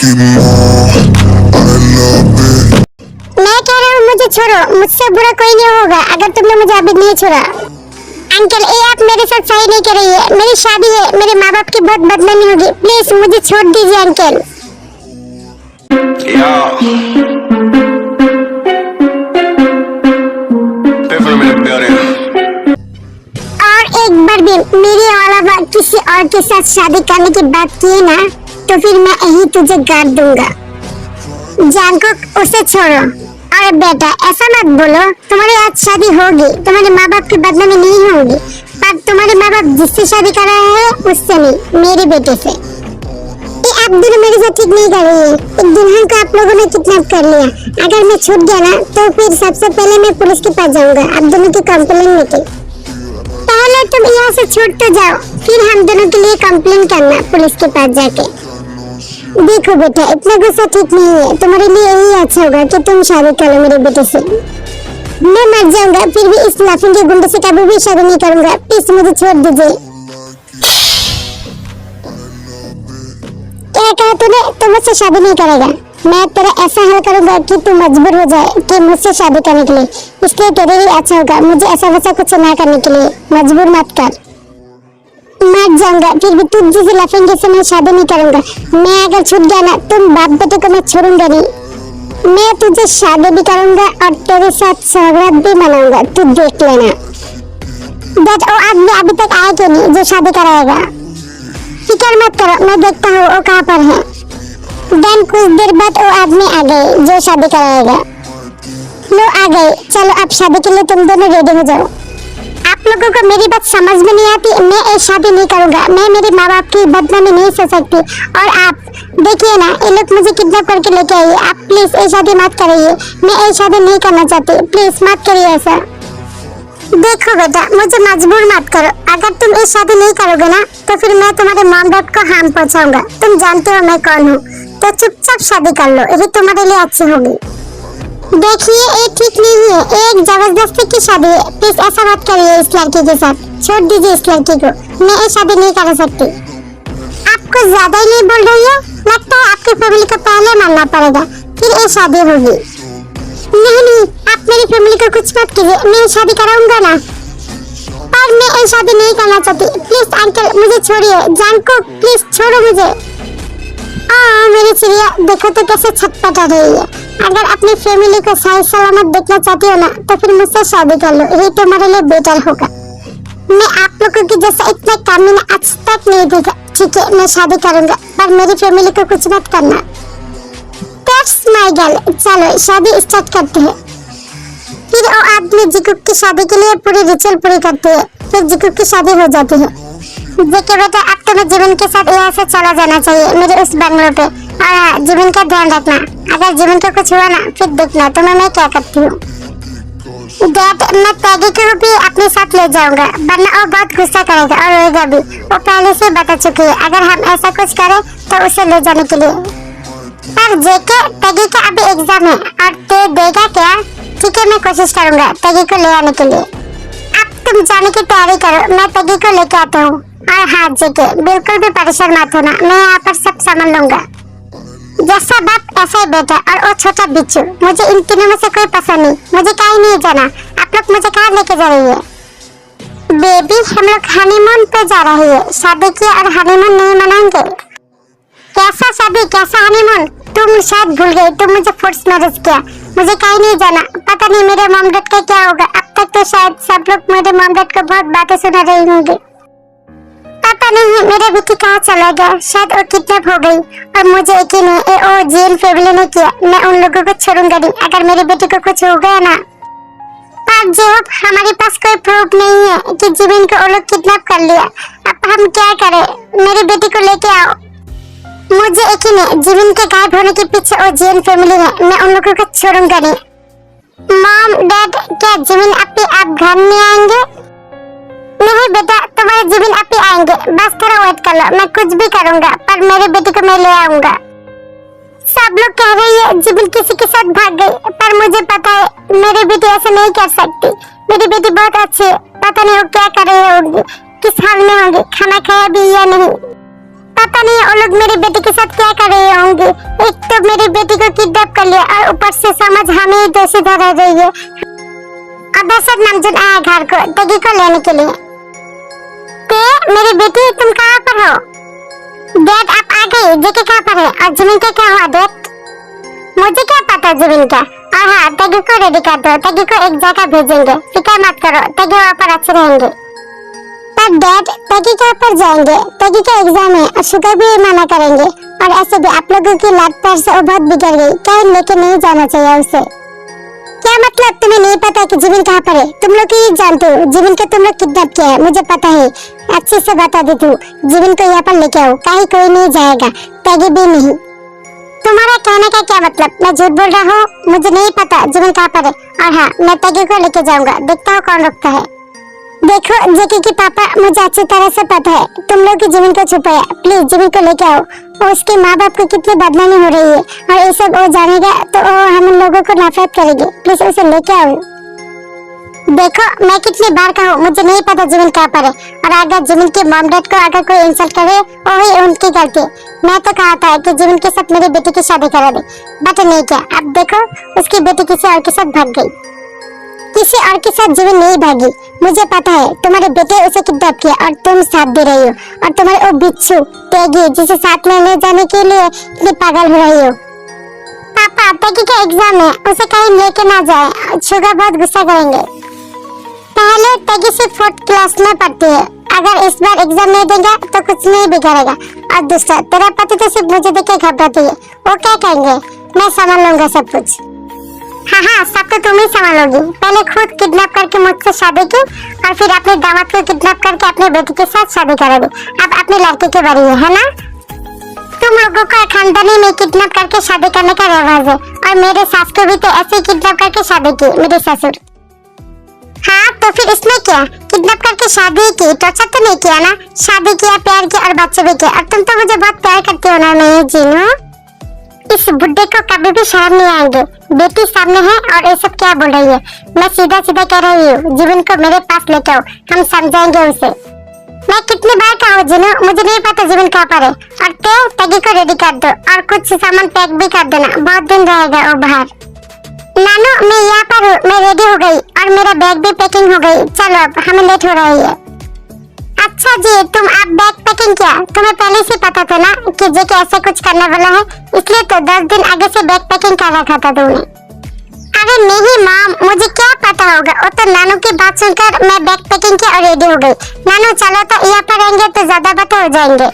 मैं कह रहा हूँ मुझे छोड़ो, मुझसे बुरा कोई नहीं होगा अगर तुमने मुझे अभी नहीं छोड़ा। अंकल ये आप मेरे साथ सही नहीं कर रही है, मेरी शादी है, मेरे माँ बाप की बहुत बदनामी होगी, प्लीज मुझे छोड़ दीजिए अंकल। और एक बार भी मेरे अलावा किसी और के साथ शादी करने की बात की ना तो फिर मैं यही तुझे गाड़ दूंगा। जानकुक उसे छोड़ो। और बेटा ऐसा मत बोलो, तुम्हारी आज शादी होगी, तुम्हारे माँ बाप की बदनामी नहीं होगी, पर तुम्हारे माँ बाप जिससे शादी कर रहे हैं उससे नहीं, मेरे बेटे से। ये आप दोनों मेरे साथ ठीक नहीं कर रही है। एक दुल्हन को आप लोगों ने किडनैप कर लिया, अगर मैं छूट गया ना तो फिर सबसे पहले मैं पुलिस के पास जाऊंगा आप दोनों की कंप्लेन लेके। पहले तुम यहाँ से छूट तो जाओ, फिर हम दोनों के लिए कंप्लेन करना पुलिस के पास जाके। देखो बेटा इतना गुस्सा ठीक नहीं है, तुम्हारे लिए यही अच्छा होगा कि तुम शादी कर लो मेरे बेटे से। मैं मर जाऊंगा फिर भी इस लाफिंग के गुंडे से कभी भी शादी नहीं करूंगा, प्लीज मुझे छोड़ दीजिए। क्या कहा तूने? तू मुझसे शादी नहीं करेगा? मैं तेरा ऐसा हल करूंगा कि तू मजबूर हो जाए कि मुझसे शादी करने के लिए, इसलिए तेरे लिए अच्छा होगा मुझे ऐसा वैसा कुछ ना करने के लिए। मजबूर मत कर। मर जाऊंगा फिर भी तुझ जैसे लफेंगे से मैं शादी नहीं करूंगा। मैं अगर छूट गया ना तुम बाप बेटे को मैं छोड़ूंगा नहीं। मैं तुझे शादी भी करूंगा और तेरे साथ सौगात भी मनाऊंगा, तू देख लेना। बट वो आदमी अभी तक आया क्यों नहीं जो शादी कराएगा? फिक्र मत करो, मैं देखता हूँ वो कहाँ पर है। देन कुछ देर बाद वो आदमी आ गए जो शादी कराएगा। लो आ गए, चलो अब शादी के लिए तुम दोनों रेडी हो जाओ। आप लोगों को मेरी बात समझ में नहीं आती? मैं ये शादी नहीं करूंगा, मैं मेरे माँ बाप की बदनामी नहीं सह सकती। और आप देखिए ना ये लोग मुझे किडनैप करके लेके आइए, आप प्लीज ये शादी मत करिए, मैं ये शादी नहीं करना चाहती, प्लीज मत करिए ऐसा। देखो बेटा मुझे मजबूर मत करो, अगर तुम ये शादी नहीं करोगे ना तो फिर मैं तुम्हारे माँ बाप को हार्म पहुँचाऊंगा। तुम जानते हो मैं कौन हूँ, तो चुपचाप शादी कर लो, ये तुम्हारे लिए अच्छी होगी। देखिए ये ठीक नहीं है, एक जबरदस्ती की शादी है, प्लीज ऐसा मत करिए इस लड़की के साथ, छोड़ दीजिए इस लड़की को, मैं ये शादी नहीं कर सकती। आपको ज्यादा ही नहीं बोल रही है? लगता है आपकी फैमिली को पहले मानना पड़ेगा फिर ये शादी होगी। नहीं नहीं आप मेरी फैमिली को कुछ मत कीजिए, मैं शादी कराऊंगा ना, पर मैं ये शादी नहीं करना चाहती, प्लीज अंकल मुझे छोड़िए। जानकुक प्लीज छोड़ो मुझे। मेरी चिड़िया देखो तो कैसे छटपटा रही है। अगर अपनी फैमिली को सही सलामत देखना चाहती हो ना तो फिर मुझसे शादी कर लो, ये तुम्हारे लिए बेटर होगा। मैं आप लोगों की जैसा इतना कमीना आज तक नहीं देखा। ठीक है मैं शादी करूंगा पर मेरी फैमिली को कुछ मत करना। That's my girl, चलो शादी स्टार्ट करते हैं। फिर वो आदमी जिकुक की शादी के लिए पूरी रिचुअल पूरी करती है, फिर जिकुक की शादी हो जाती है। देखिए बेटा अब तुम्हें जीवन के साथ यहाँ से चला जाना चाहिए मेरे उस बंगलो पे। और जीवन का ध्यान रखना, अगर जीवन को कुछ हुआ ना फिर देखना तुम्हें मैं क्या करती हूँ। डैड मैं पैगी को भी अपने साथ ले जाऊंगा, वरना वो बहुत गुस्सा करेगा और रोएगा भी। वो पहले से बता चुकी है अगर हम ऐसा कुछ करें तो उसे ले जाने के लिए। पर जेके पैगी का अभी एग्जाम है और ते देगा क्या? ठीक है मैं कोशिश करूंगा पैगी को ले आने के लिए। अब तुम जाने की तैयारी करो, मैं पैगी को लेके आता हूँ। और हाँ जेके बिल्कुल भी परेशान मत होना, मैं यहाँ पर सब संभाल लूंगा। जैसा बाप ऐसा ही बेटा। और वो छोटा बिच्छू, मुझे इन तीनों में से कोई पसंद नहीं, मुझे कहीं नहीं जाना। आप लोग मुझे कहाँ लेके जा रही है? बेबी हम लोग हनीमून पे जा रहे हैं, शादी किया और हनीमून नहीं मनाएंगे? कैसा शादी कैसा हनीमून? तुम शायद भूल गई, तुम मुझे फोर्स मैरिज किया, मुझे कहीं नहीं जाना। पता नहीं मेरे मॉम डैड का क्या होगा। अब तक तो शायद सब लोग मेरे मॉम डैड को बहुत बातें सुना रही होंगी। पता नहीं मेरा बेटी कहाँ चला गया, शायद वो किडनैप हो गई और मुझे यकीन है वो जेल फैमिली ने किया। मैं उन लोगों को छोड़ूंगा नहीं अगर मेरी बेटी को कुछ हो गया ना। पर जब हमारे पास कोई प्रूफ नहीं है कि जीवन को वो लोग किडनैप कर लिया, अब हम क्या करें? मेरी बेटी को लेके आओ। मुझे यकीन है जीवन के गायब होने के पीछे वो जेल फैमिली है, मैं उन लोगों को छोड़ूंगा नहीं। मॉम डैड क्या जीवन अपने आप घर में आएंगे? नहीं बेटा तुम्हारे जीवन आप ही आएंगे, बस थोड़ा वेट कर लो, मैं कुछ भी करूंगा पर मेरे बेटी को मैं ले आऊंगा। सब लोग कह रही है जीवन किसी के साथ भाग गई, पर मुझे पता है मेरी बेटी ऐसा नहीं कर सकती। मेरी बेटी बहुत अच्छी है, पता नहीं वो क्या कर रही होगी, किस हाल में होगी, खाना खाया भी या नहीं। पता नहीं वो लोग मेरी बेटी के साथ क्या कर रहे होंगे, मेरी बेटी को किडनैप कर लिया और ऊपर से समझ हमें ही दोषी ठहरा रही है। और दशरथ नामजुन आया घर को तगी को लेने के लिए। ते मेरी बेटी तुम कहाँ पर हो? डैड आप आ गए। जेके कहाँ पर है और जिमिन का क्या हुआ डैड? मुझे क्या पता जिमिन का। और हाँ तगी को रेडी कर दो, तगी को एक जगह भेजेंगे, फिक्र मत करो, तगी वहाँ पर अच्छे रहेंगे। पर डैड तगी कहाँ पर जाएंगे? तगी का एग्जाम है और शुगर भी मना करेंगे और ऐसे भी आप लोगों की लात पैर से वो बहुत बिगड़ गई, कहीं लेके नहीं जाना चाहिए उसे। क्या मतलब तुम्हें नहीं पता कि जिमिन कहाँ पर है? तुम लोग ही जानते हो जिमिन को तुम लोग किडनैप किया है, मुझे पता है, अच्छे से बता देती हूँ। जिमिन को यहाँ पर लेके आओ, कहीं कोई नहीं जाएगा, तगी भी नहीं। तुम्हारा कहने का क्या मतलब? मैं झूठ बोल रहा हूँ? मुझे नहीं पता जिमिन कहाँ पर है। और हाँ मैं तगी को लेके जाऊंगा, देखता हूँ कौन रुकता है। देखो जेके की पापा, मुझे अच्छी तरह से पता है तुम लोग की जिमिन को छुपाया, प्लीज जिमिन को लेके आओ। और उसके माँ बाप को कितनी बदनामी हो रही है और ये सब वो जानेगा तो वो हम लोगों को नफरत करेगी, प्लीज उसे लेके आओ। देखो मैं कितनी बार कहूँ, मुझे नहीं पता जिमिन कहाँ पर है और अगर जिमिन के मॉम डैड को अगर कोई इंसल्ट करे वही उनकी गलती। मैं तो कहा था कि जिमिन के साथ मेरी बेटी की शादी करा दे, बट नहीं किया। अब देखो उसकी बेटी किसी और के साथ भाग गई। किसी और के साथ जिमिन नहीं भागी, मुझे पता है तुम्हारे बेटे उसे किडनैप किया और तुम साथ दे रही हो। और तुम्हारे वो बिच्छू तेगी जिसे साथ में ले जाने के लिए इतनी पागल हो रही हो। पापा तेगी का एग्जाम है, उसे कहीं लेके ना जाए, शुगर बहुत गुस्सा करेंगे। पहले तेगी सिर्फ 4th क्लास में पढ़ती है, अगर इस बार एग्जाम नहीं देगा तो कुछ नहीं बिगड़ेगा। और दूसरा तेरा पति तो सिर्फ मुझे देख के घबराती है, वो क्या कहेंगे? मैं संभाल लूंगा सब कुछ। हाँ सब तो तुम ही संभालोगी। पहले खुद किडनैप करके मुझसे शादी की और फिर अपने दामाद को किडनैप करके अपने बेटी के साथ शादी करा दी। अब अपनी लड़की की बारी है ना? तुम लोगों को खानदानी में किडनैप करके शादी करने का रिवाज है और मेरे सास को भी तो ऐसे ही किडनैप करके शादी की, मेरे ससुर। हाँ तो फिर इसमें क्या? किडनैप करके शादी की, टॉर्चर तो नहीं किया ना? शादी किया, प्यार किया और बच्चे भी किया। और तुम तो मुझे बहुत प्यार करती हो ना? मैं जीनू, इस बुड्ढे को कभी भी शर्म नहीं आएंगे। बेटी सामने है और ये सब क्या बोल रही है? मैं सीधा सीधा कह रही हूँ जीवन को मेरे पास लेके आओ, हम समझाएंगे उसे। मैं कितनी बार कहूँ जीनू, मुझे नहीं पता जीवन कहाँ पर है। और तगी को रेडी कर दो और कुछ सामान पैक भी कर देना, बहुत दिन रहेगा वो बाहर। नानू मैं यहाँ पर हूँ, मैं रेडी हो गई और मेरा बैग भी पैकिंग हो गई। चलो अब हमें लेट हो रही है। अच्छा जी तुम आप बैग पैकिंग किया? तुम्हें पहले से पता था ना कि जेके ऐसा कुछ करने वाला है, इसलिए तो 10 दिन आगे से बैग पैकिंग कर रखा था तुमने। अरे नहीं माम, मुझे क्या पता होगा, वो तो नानू की बात सुनकर मैं बैग पैकिंग किया और रेडी हो गई। नानू चलो तो यहाँ पर रहेंगे तो ज्यादा बातें हो जाएंगे।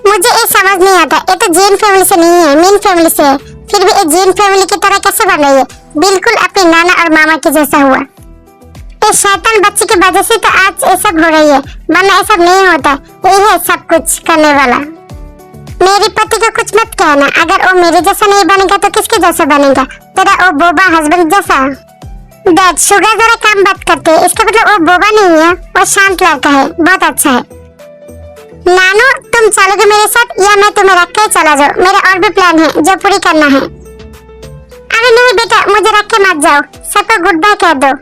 मुझे ये समझ नहीं आता, ये तो जैन फैमिली से नहीं है, मीन फैमिली से है, फिर भी ये जैन फैमिली की तरह कैसे बन रही है? बिल्कुल अपने नाना और मामा के जैसा हुआ। इस शैतान बच्चे की वजह से तो आज ये सब हो रही है, वरना ये सब नहीं होता। यही है सब कुछ करने वाला। मेरे पति को कुछ मत कहना, अगर वो मेरे जैसा नहीं बनेगा तो किसके जैसा बनेगा? तेरा वो बोबा हस्बैंड जैसा। डैड शुगर जरा काम बात करते हैं, इसका मतलब वो बोबा नहीं है, वो शांत लड़का है, बहुत अच्छा है। नानू तुम चलोगे मेरे साथ या मैं तुम्हें रख के चला जाऊँ? मेरा और भी प्लान है जो पूरी करना है। अरे नहीं बेटा मुझे रख के मत जाओ, सबको गुड बाय कह दो।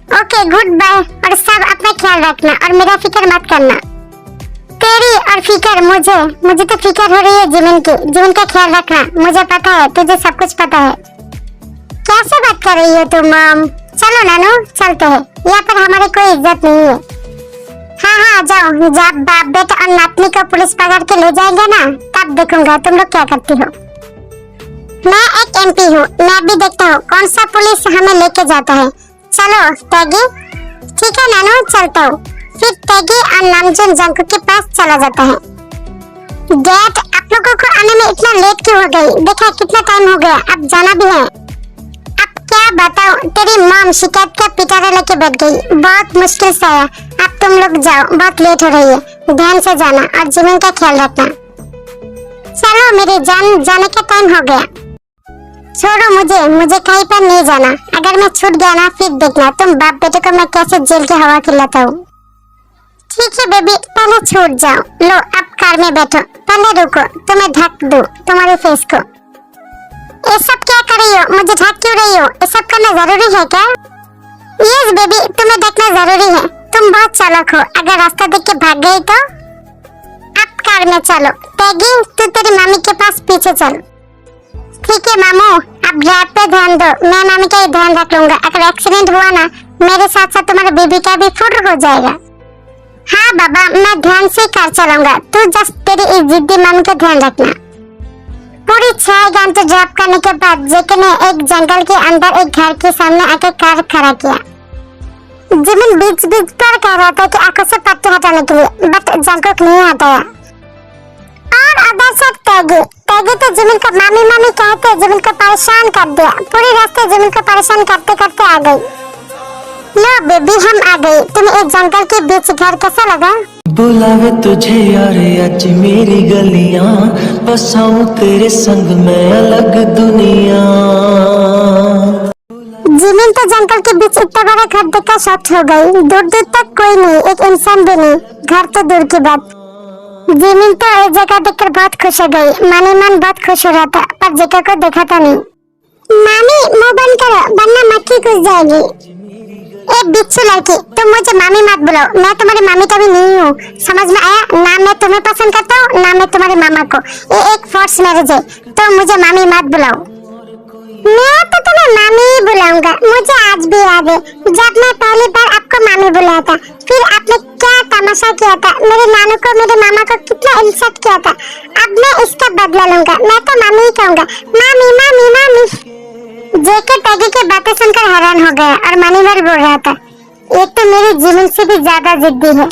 ओके गुड बाय, और सब अपना ख्याल रखना और मेरा फिक्र मत करना। तेरी और फिक्र मुझे तो फिक्र हो रही है जिमिन की। जिमिन का ख्याल रखना, मुझे पता है तुझे सब कुछ पता है। कैसे बात कर रही हो तुम मॉम? चलो नानू चलते हैं, यहाँ पर हमारी कोई इज्जत नहीं है। हाँ जाओ, जब बाप बेटा और नातनी को पुलिस पकड़ के ले जाएंगे ना तब देखूंगा तुम लोग क्या करती हो। मैं एक एमपी हूँ, मैं भी देखता हूँ कौन सा पुलिस हमें लेके जाता है। चलो तैगी। ठीक है नानू चलता हूँ। फिर तैगी और नामजुन जंकू के पास चला जाता है। डैड आप लोगों को आने में इतना लेट क्यों हो गई? देखा कितना टाइम हो गया, अब जाना भी है। अब क्या बताऊं, तेरी मॉम शिकायत का पिटारा लेके बैठ गई, बहुत मुश्किल से आया। अब तुम लोग जाओ, बहुत लेट हो रही है, ध्यान से जाना और जिमिन का ख्याल रखना। चलो मेरी जान, जाने का टाइम हो गया। छोड़ो मुझे कहीं पर नहीं जाना, अगर मैं छूट गया ना फिर देखना तुम बाप बेटे को मैं कैसे जेल की हवा खिलाता हूँ। ठीक है बेबी, पहले छूट जाओ। लो अब कार में बैठो, पहले रुको तुम्हें ढक दूं तुम्हारे फेस को। ये सब क्या कर रही हो? मुझे ढक क्यों रही हो? ये सब करना जरूरी है क्या? यस बेबी, तुम्हें ढकना जरूरी है, तुम बहुत चालाक हो। अगर रास्ता देख के भाग गई तो? अब कार में चलो। टैगी तू तेरी मामी के पास पीछे चल। ठीक है मामू, अब ड्राइव पे ध्यान दो, मैं मामी का ही ध्यान रख लूंगा। अगर एक्सीडेंट हुआ ना, मेरे साथ साथ तुम्हारे बेबी का भी फुर्र हो जाएगा। हाँ बाबा, मैं ध्यान से कार चलाऊंगा, तू जस्ट तेरी इस जिद्दी मामी का ध्यान रखना। पूरी 6 घंटे ड्राइव करने के बाद जेके ने एक जंगल के अंदर एक घर के सामने आके कार खड़ा किया। जिमिन बीच बीच पर कह रहा था कि आंखों से पट्टी हटाने के लिए, बट जंगल नहीं हटाया। और अदर से टैगी तो जिमिन को मामी मामी कहते जिमिन को परेशान कर दिया। पूरे रास्ते जिमिन को परेशान करते करते आ गई। लो बेबी, हम आ गए। तुम्हें एक जंगल के बीच घर कैसा लगा? बुलावे तुझे यार आज मेरी गलियां, बसाऊं तेरे संग मैं अलग दुनिया। जिमिन तो जंगल के बीच इतना बड़ा घर देखकर शॉक हो गई। दूर दूर तक कोई नहीं, एक इंसान भी नहीं, घर तो दूर की बात। जिमिन तो इस जगह देखकर बहुत खुश हो गई। मानी मन बहुत खुश हो रहा था, पर जेके को देखा था नहीं। मामी मुंह बंद करो वरना मक्खी घुस जाएगी। ए बिच्छू लड़की, तुम मुझे मामी मत बुलाओ, मैं तुम्हारी मामी का भी नहीं हूँ, समझ में आया? ना मैं तुम्हें पसंद करता हूँ, ना मैं तुम्हारे मामा को। ये एक फोर्स मैरिज है, तो मुझे मामी मत बुलाओ। मैं तो तुम्हें मामी ही बुलाऊंगा। मुझे आज भी याद है जब मैं पहली बार आपको मामी बुलाया था, फिर आपने क्या तमाशा किया था, मेरे नानू को मेरे मामा को कितना इंसल्ट किया था। अब मैं इसका बदला लूंगा, मैं तो मामी ही कहूंगा, मामी मामी मामी। जेके टैगी की बातें सुनकर हैरान हो गया और मनीवर बोल रहा था, एक तो मेरी जिमिन से भी ज्यादा जिद्दी है।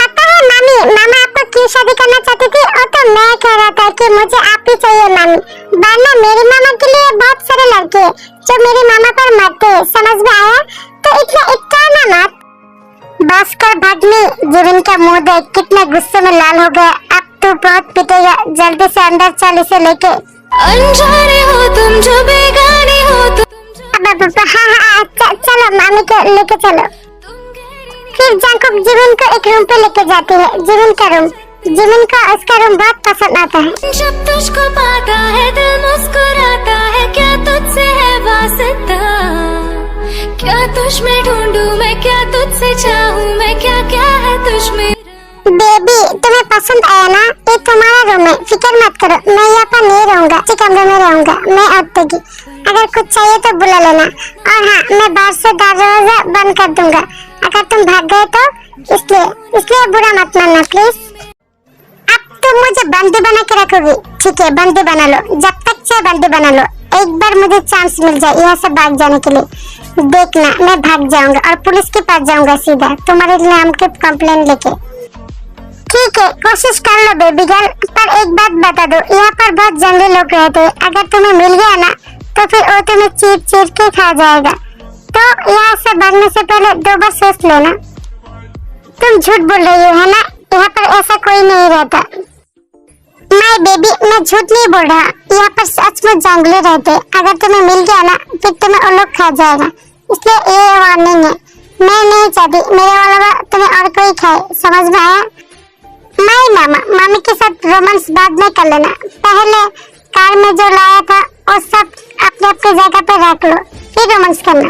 पता है मामी, मामा आपको क्यों शादी करना चाहती थी? और तो मैं कह रहा था कि मुझे आप ही चाहिए मामी, वरना मेरे मामा के लिए बहुत सारे लड़के हैं जो मेरे मामा पर मरते हैं, समझ में आया? तो इतना इतना मत। बस कर भागनी। जिमिन का मुंह देख कितना गुस्से में लाल हो गया। अब तू बहुत पिटेगा, जल्दी से अंदर चल इसे लेके। अनजाने हो तुम जो बेगाने हो तुम। हाँ, चलो मामी को लेके चलो। फिर जंकुक जिमिन को एक रूम पे लेके जाती है, जिमिन का रूम। जिमिन को उसका रूम बहुत पसंद आता है। जब तुझको पाता है दिल मुस्कुराता है, क्या तुझसे है वास्ता, क्या तुझ में ढूंढूं मैं, क्या तुझसे चाहूं मैं, क्या क्या है तुझ में। बेबी तुम्हें पसंद आया ना? ये तुम्हारा रूम है, फिक्र मत करो, मैं यहाँ पर नहीं रहूंगा, इसी कमरे में रहूंगा मैं और टैगी। अगर कुछ चाहिए तो बुला लेना। और हाँ, मैं बाहर से दरवाजा बंद कर दूंगा अगर तुम भाग गए तो, इसलिए बुरा मत मानना प्लीज। अब तुम मुझे बंदी बना के रखोगी? ठीक है, बंदी बना लो, जब तक चाहे बंदी बना लो। एक बार मुझे चांस मिल जाए यहाँ से भाग जाने के लिए, देखना मैं भाग जाऊंगा और पुलिस के पास जाऊंगा सीधा तुम्हारे नाम की कंप्लेंट लेके। ठीक है, कोशिश कर लो बेबी गर्ल, पर एक बात बता दो, यहाँ पर बहुत जंगली लोग रहते हैं, अगर तुम्हें मिल गया ना तो फिर वो तुम्हें चीर के खा जाएगा। तो यहाँ से भागने से पहले 2 बार सोच लेना। तुम झूठ बोल रही हो है ना? यहाँ पर ऐसा कोई नहीं रहता। माय बेबी, मैं झूठ नहीं बोल रहा, यहाँ पर सचमुच जंगली रहते हैं, अगर तुम्हें मिल गया ना फिर तुम्हें वो लोग खा जाएगा, इसलिए ये वार्निंग है। मैं नहीं चाहती मेरे वाला तुम्हें और कोई खाए, समझ में आया? मैं मामा मामी के साथ रोमांस बाद में कर लेना, पहले कार में जो लाया था वो सब अपने अपने जगह पे रख लो, फिर रोमांस करना।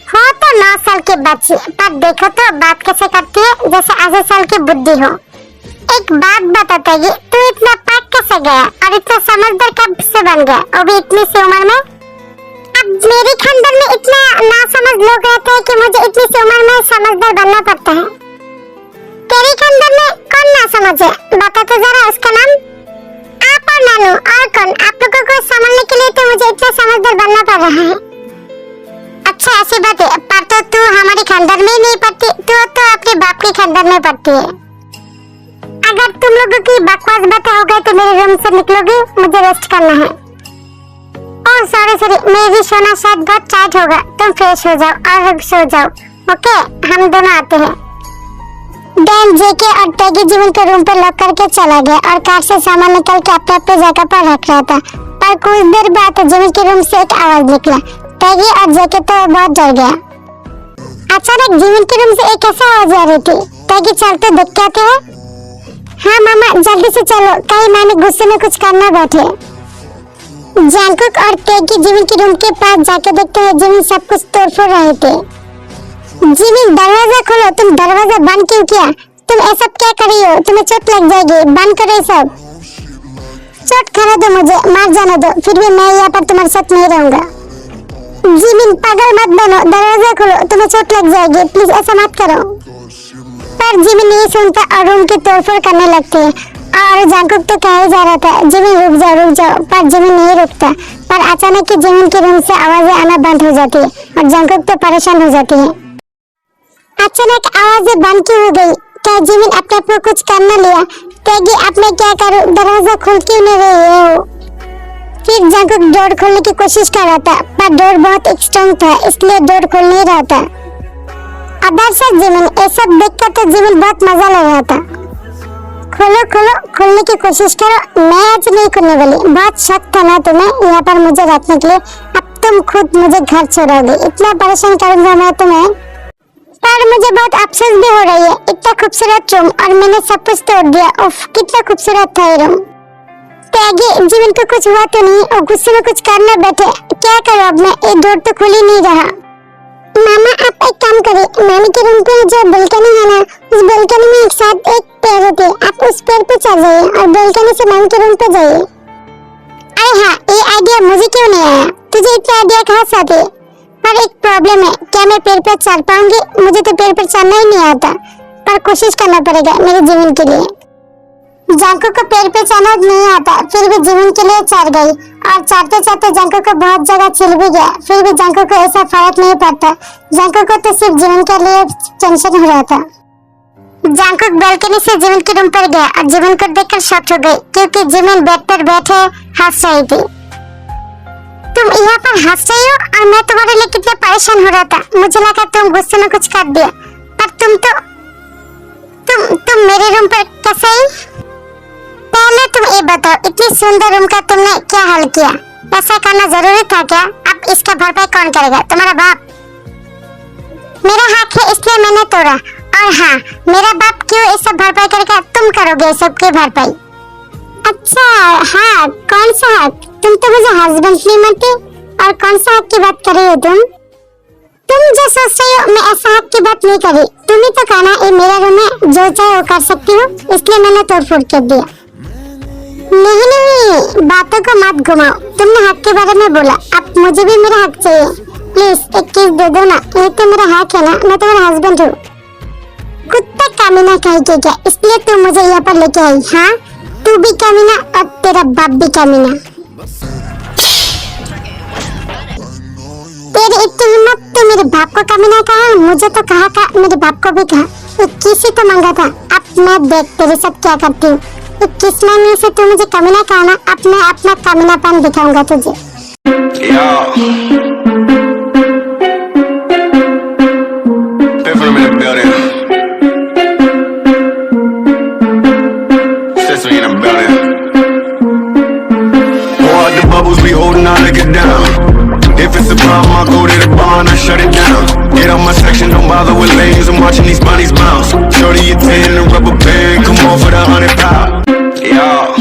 हो तो 9 साल की बच्ची, पर देखो तो बात कैसे करती है जैसे 80 साल की बुद्धि हो। एक बात बताते ही, तू इतना पाक कैसे गया और इतना समझदार कब से बन गया, वो भी इतनी सी उम्र में? अब मेरे खानदान में इतना नासमझ लोग रहते हैं कि मुझे इतनी सी उम्र में समझदार बनना पड़ता है। तेरे खानदान में कौन ना समझे, बता तो जरा उसका नाम। आप और नानू, और कौन? आप लोगों को संभालने के लिए तो मुझे इतना समझदार बनना पड़ रहा है। अच्छा ऐसी बात है, पर तो तू हमारे खानदान में नहीं पड़ती, तू तो अपने बाप के खानदान में पड़ती है। अगर तुम लोगों की बकवास बातें हो गई तो मेरे रूम से निकलोगे, मुझे रेस्ट करना है। ओह सॉरी, मेरी सोना शायद बहुत टाइट होगा, तुम फ्रेश हो जाओ और सो जाओ। ओके, हम दोनों आते हैं। डैन जेके और टैगी जिमिन के रूम पर लॉक करके चला गया और कार से सामान निकाल के अपने अपने जगह पर रख रहा था। पर कुछ देर बाद जिमिन के रूम से एक आवाज निकला। टैगी और जेके तो बहुत डर गया। अचानक जिमिन के रूम से एक ऐसा आवाज आ रही थी। टैगी चलते देख के आते हैं। हाँ मामा जल्दी से चलो, कहीं मैंने गुस्से में कुछ करना बैठे। जंकुक और टैगी जिमिन के रूम के पास जाके देखते हैं जिमिन सब कुछ तोड़ फोड़ रहे थे। जिमिन दरवाजा खोलो, तुम दरवाजा बंद क्यों किया? तुम ऐसा क्या कर रही हो? तुम्हें चोट लग जाएगी, बंद करो ये सब। चोट खाने दो मुझे, मार जाने दो, फिर भी मैं यहाँ पर तुम्हारे साथ नहीं रहूंगा। जिमिन पागल मत बनो, दरवाजा खोलो, तुम्हें चोट लग जाएगी, प्लीज ऐसा मत करो। पर जिमिन नहीं सुनता और रूम की तोड़फोड़ करने लगती है। और जंकुक तो कह ही जा रहा था जिमिन रुक जाओ, पर जिमिन नहीं रुकता। पर अचानक ही जिमिन के रूम से आवाजें आना बंद हो जाती है और जंकुक तो परेशान हो जाती है। अचानक आवाजें बंद क्यों हो गई? क्या जिमिन अपने आप को कुछ करना लिया? टैगी अब मैं क्या करूं? दरवाजा खोल क्यों नहीं रही हो? फिर जंकुक डोर खोलने की कोशिश कर रहा था, पर डोर बहुत स्ट्रांग था, इसलिए डोर खोल नहीं रहा था। अदर से जिमिन ये सब देखकर तो जिमिन बहुत मजा ले रहा था। खोलो खोलने की कोशिश करो, मैं आज नहीं खोलने वाली। बहुत शक था ना तुम्हें यहाँ पर मुझे रखने के लिए, अब तुम खुद मुझे घर छोड़ोगे। इतना परेशान करूंगा मैं तुम्हें। पर मुझे बहुत अफसोस भी हो रही है, इतना खूबसूरत रूम और मैंने सब कुछ तोड़ दिया। उफ, कितना खूबसूरत था ये रूम। टैगी जिमिन को कुछ हुआ तो नहीं और गुस्से में कुछ करना बैठे। क्या करूं अब मैं? ये डोर तो खुल ही नहीं रहा। मामा आप एक काम करिए, मामी के रूम पे जो बालकनी है ना, उस बालकनी में एक साथ एक पेड़ होती है, आप उस पेड़ पे चढ़ जाइए और बालकनी से मामी के रूम पे जाइए। अरे हाँ, ये आइडिया मुझे क्यों नहीं आया? तुझे इतना आइडिया कहाँ से आती है? पर एक प्रॉब्लम है, क्या मैं पेड़ पर चढ़ पाऊंगी? मुझे तो पेड़ पर चढ़ना ही नहीं आता, पर कोशिश करना पड़ेगा मेरे जिमिन के लिए। जंकुक को पेड़ पे चढ़ना नहीं आता, फिर भी जिमिन के लिए चढ़ गई और चढ़ते चढ़ते जंकुक को बहुत जगह छिल भी गया। फिर भी जंकुक को ऐसा फर्क नहीं पड़ता, जंकुक को तो सिर्फ जिमिन के लिए टेंशन हो रहा था। जंकुक बालकनी से जिमिन के रूम पर गया और जिमिन को देखकर शॉक हो गई, क्योंकि जिमिन बेड पर बैठे हंस रही थी। तुम यहाँ पर हंस रही हो और मैं तुम्हारे लिए कितना परेशान हो रहा था। मुझे लगा तुम गुस्से में कुछ कर दिया, पर तुम मेरे रूम पर कैसे आई? पहले तुम ये बताओ, इतनी सुंदर रूम का तुमने क्या हाल किया? ऐसा करना जरूरी था क्या? अब इसका भरपाई कौन करेगा? तुम्हारा बाप। मेरा हक है इसलिए मैंने तोड़ा। और हाँ, मेरा बाप क्यों ये सब भरपाई करेगा? तुम करोगे सबकी भरपाई। अच्छा हाँ, कौन सा हक? तुम तो मुझे हस्बैंड नहीं मानते, और कौन सा हक की बात कर रही हो तुम जो सोच रही हो, मैं ऐसा हक की बात नहीं करी। तुम ही तो कहना ये मेरा रूम है, जो चाहे वो कर सकती हो, इसलिए मैंने तोड़फोड़ कर दिया। नहीं, बातों को मत घुमाओ। तुमने हक के बारे में बोला, अब मुझे भी मेरा हक चाहिए। प्लीज एक किस दे दो ना, ये तो मेरा हक है ना, मैं तुम्हारा हस्बैंड हूँ। कुत्ता कमीना कहीं के क्या, इसलिए तू मुझे यहाँ पर लेके आई? हाँ, तू भी कमीना और तेरा बाप भी कमीना। तेरी इतनी हिम्मत, तो मेरे बाप को कमीना कहा? मुझे तो कहा था, मेरे बाप को भी कहा। 21 ही तो मांगा था। अब मैं देख तेरे साथ क्या करती हूँ। 21 मांगने से तू मुझे कमीना कहा ना, अब मैं अपना कमीनापन दिखाऊंगा तुझे। If it's a problem, I'll go to the bar and I shut it down. Get on my section, don't bother with lames. I'm watching these bunnies bounce. Shorty, you 10 and rubber band. Come on for the 100 pound. Yeah.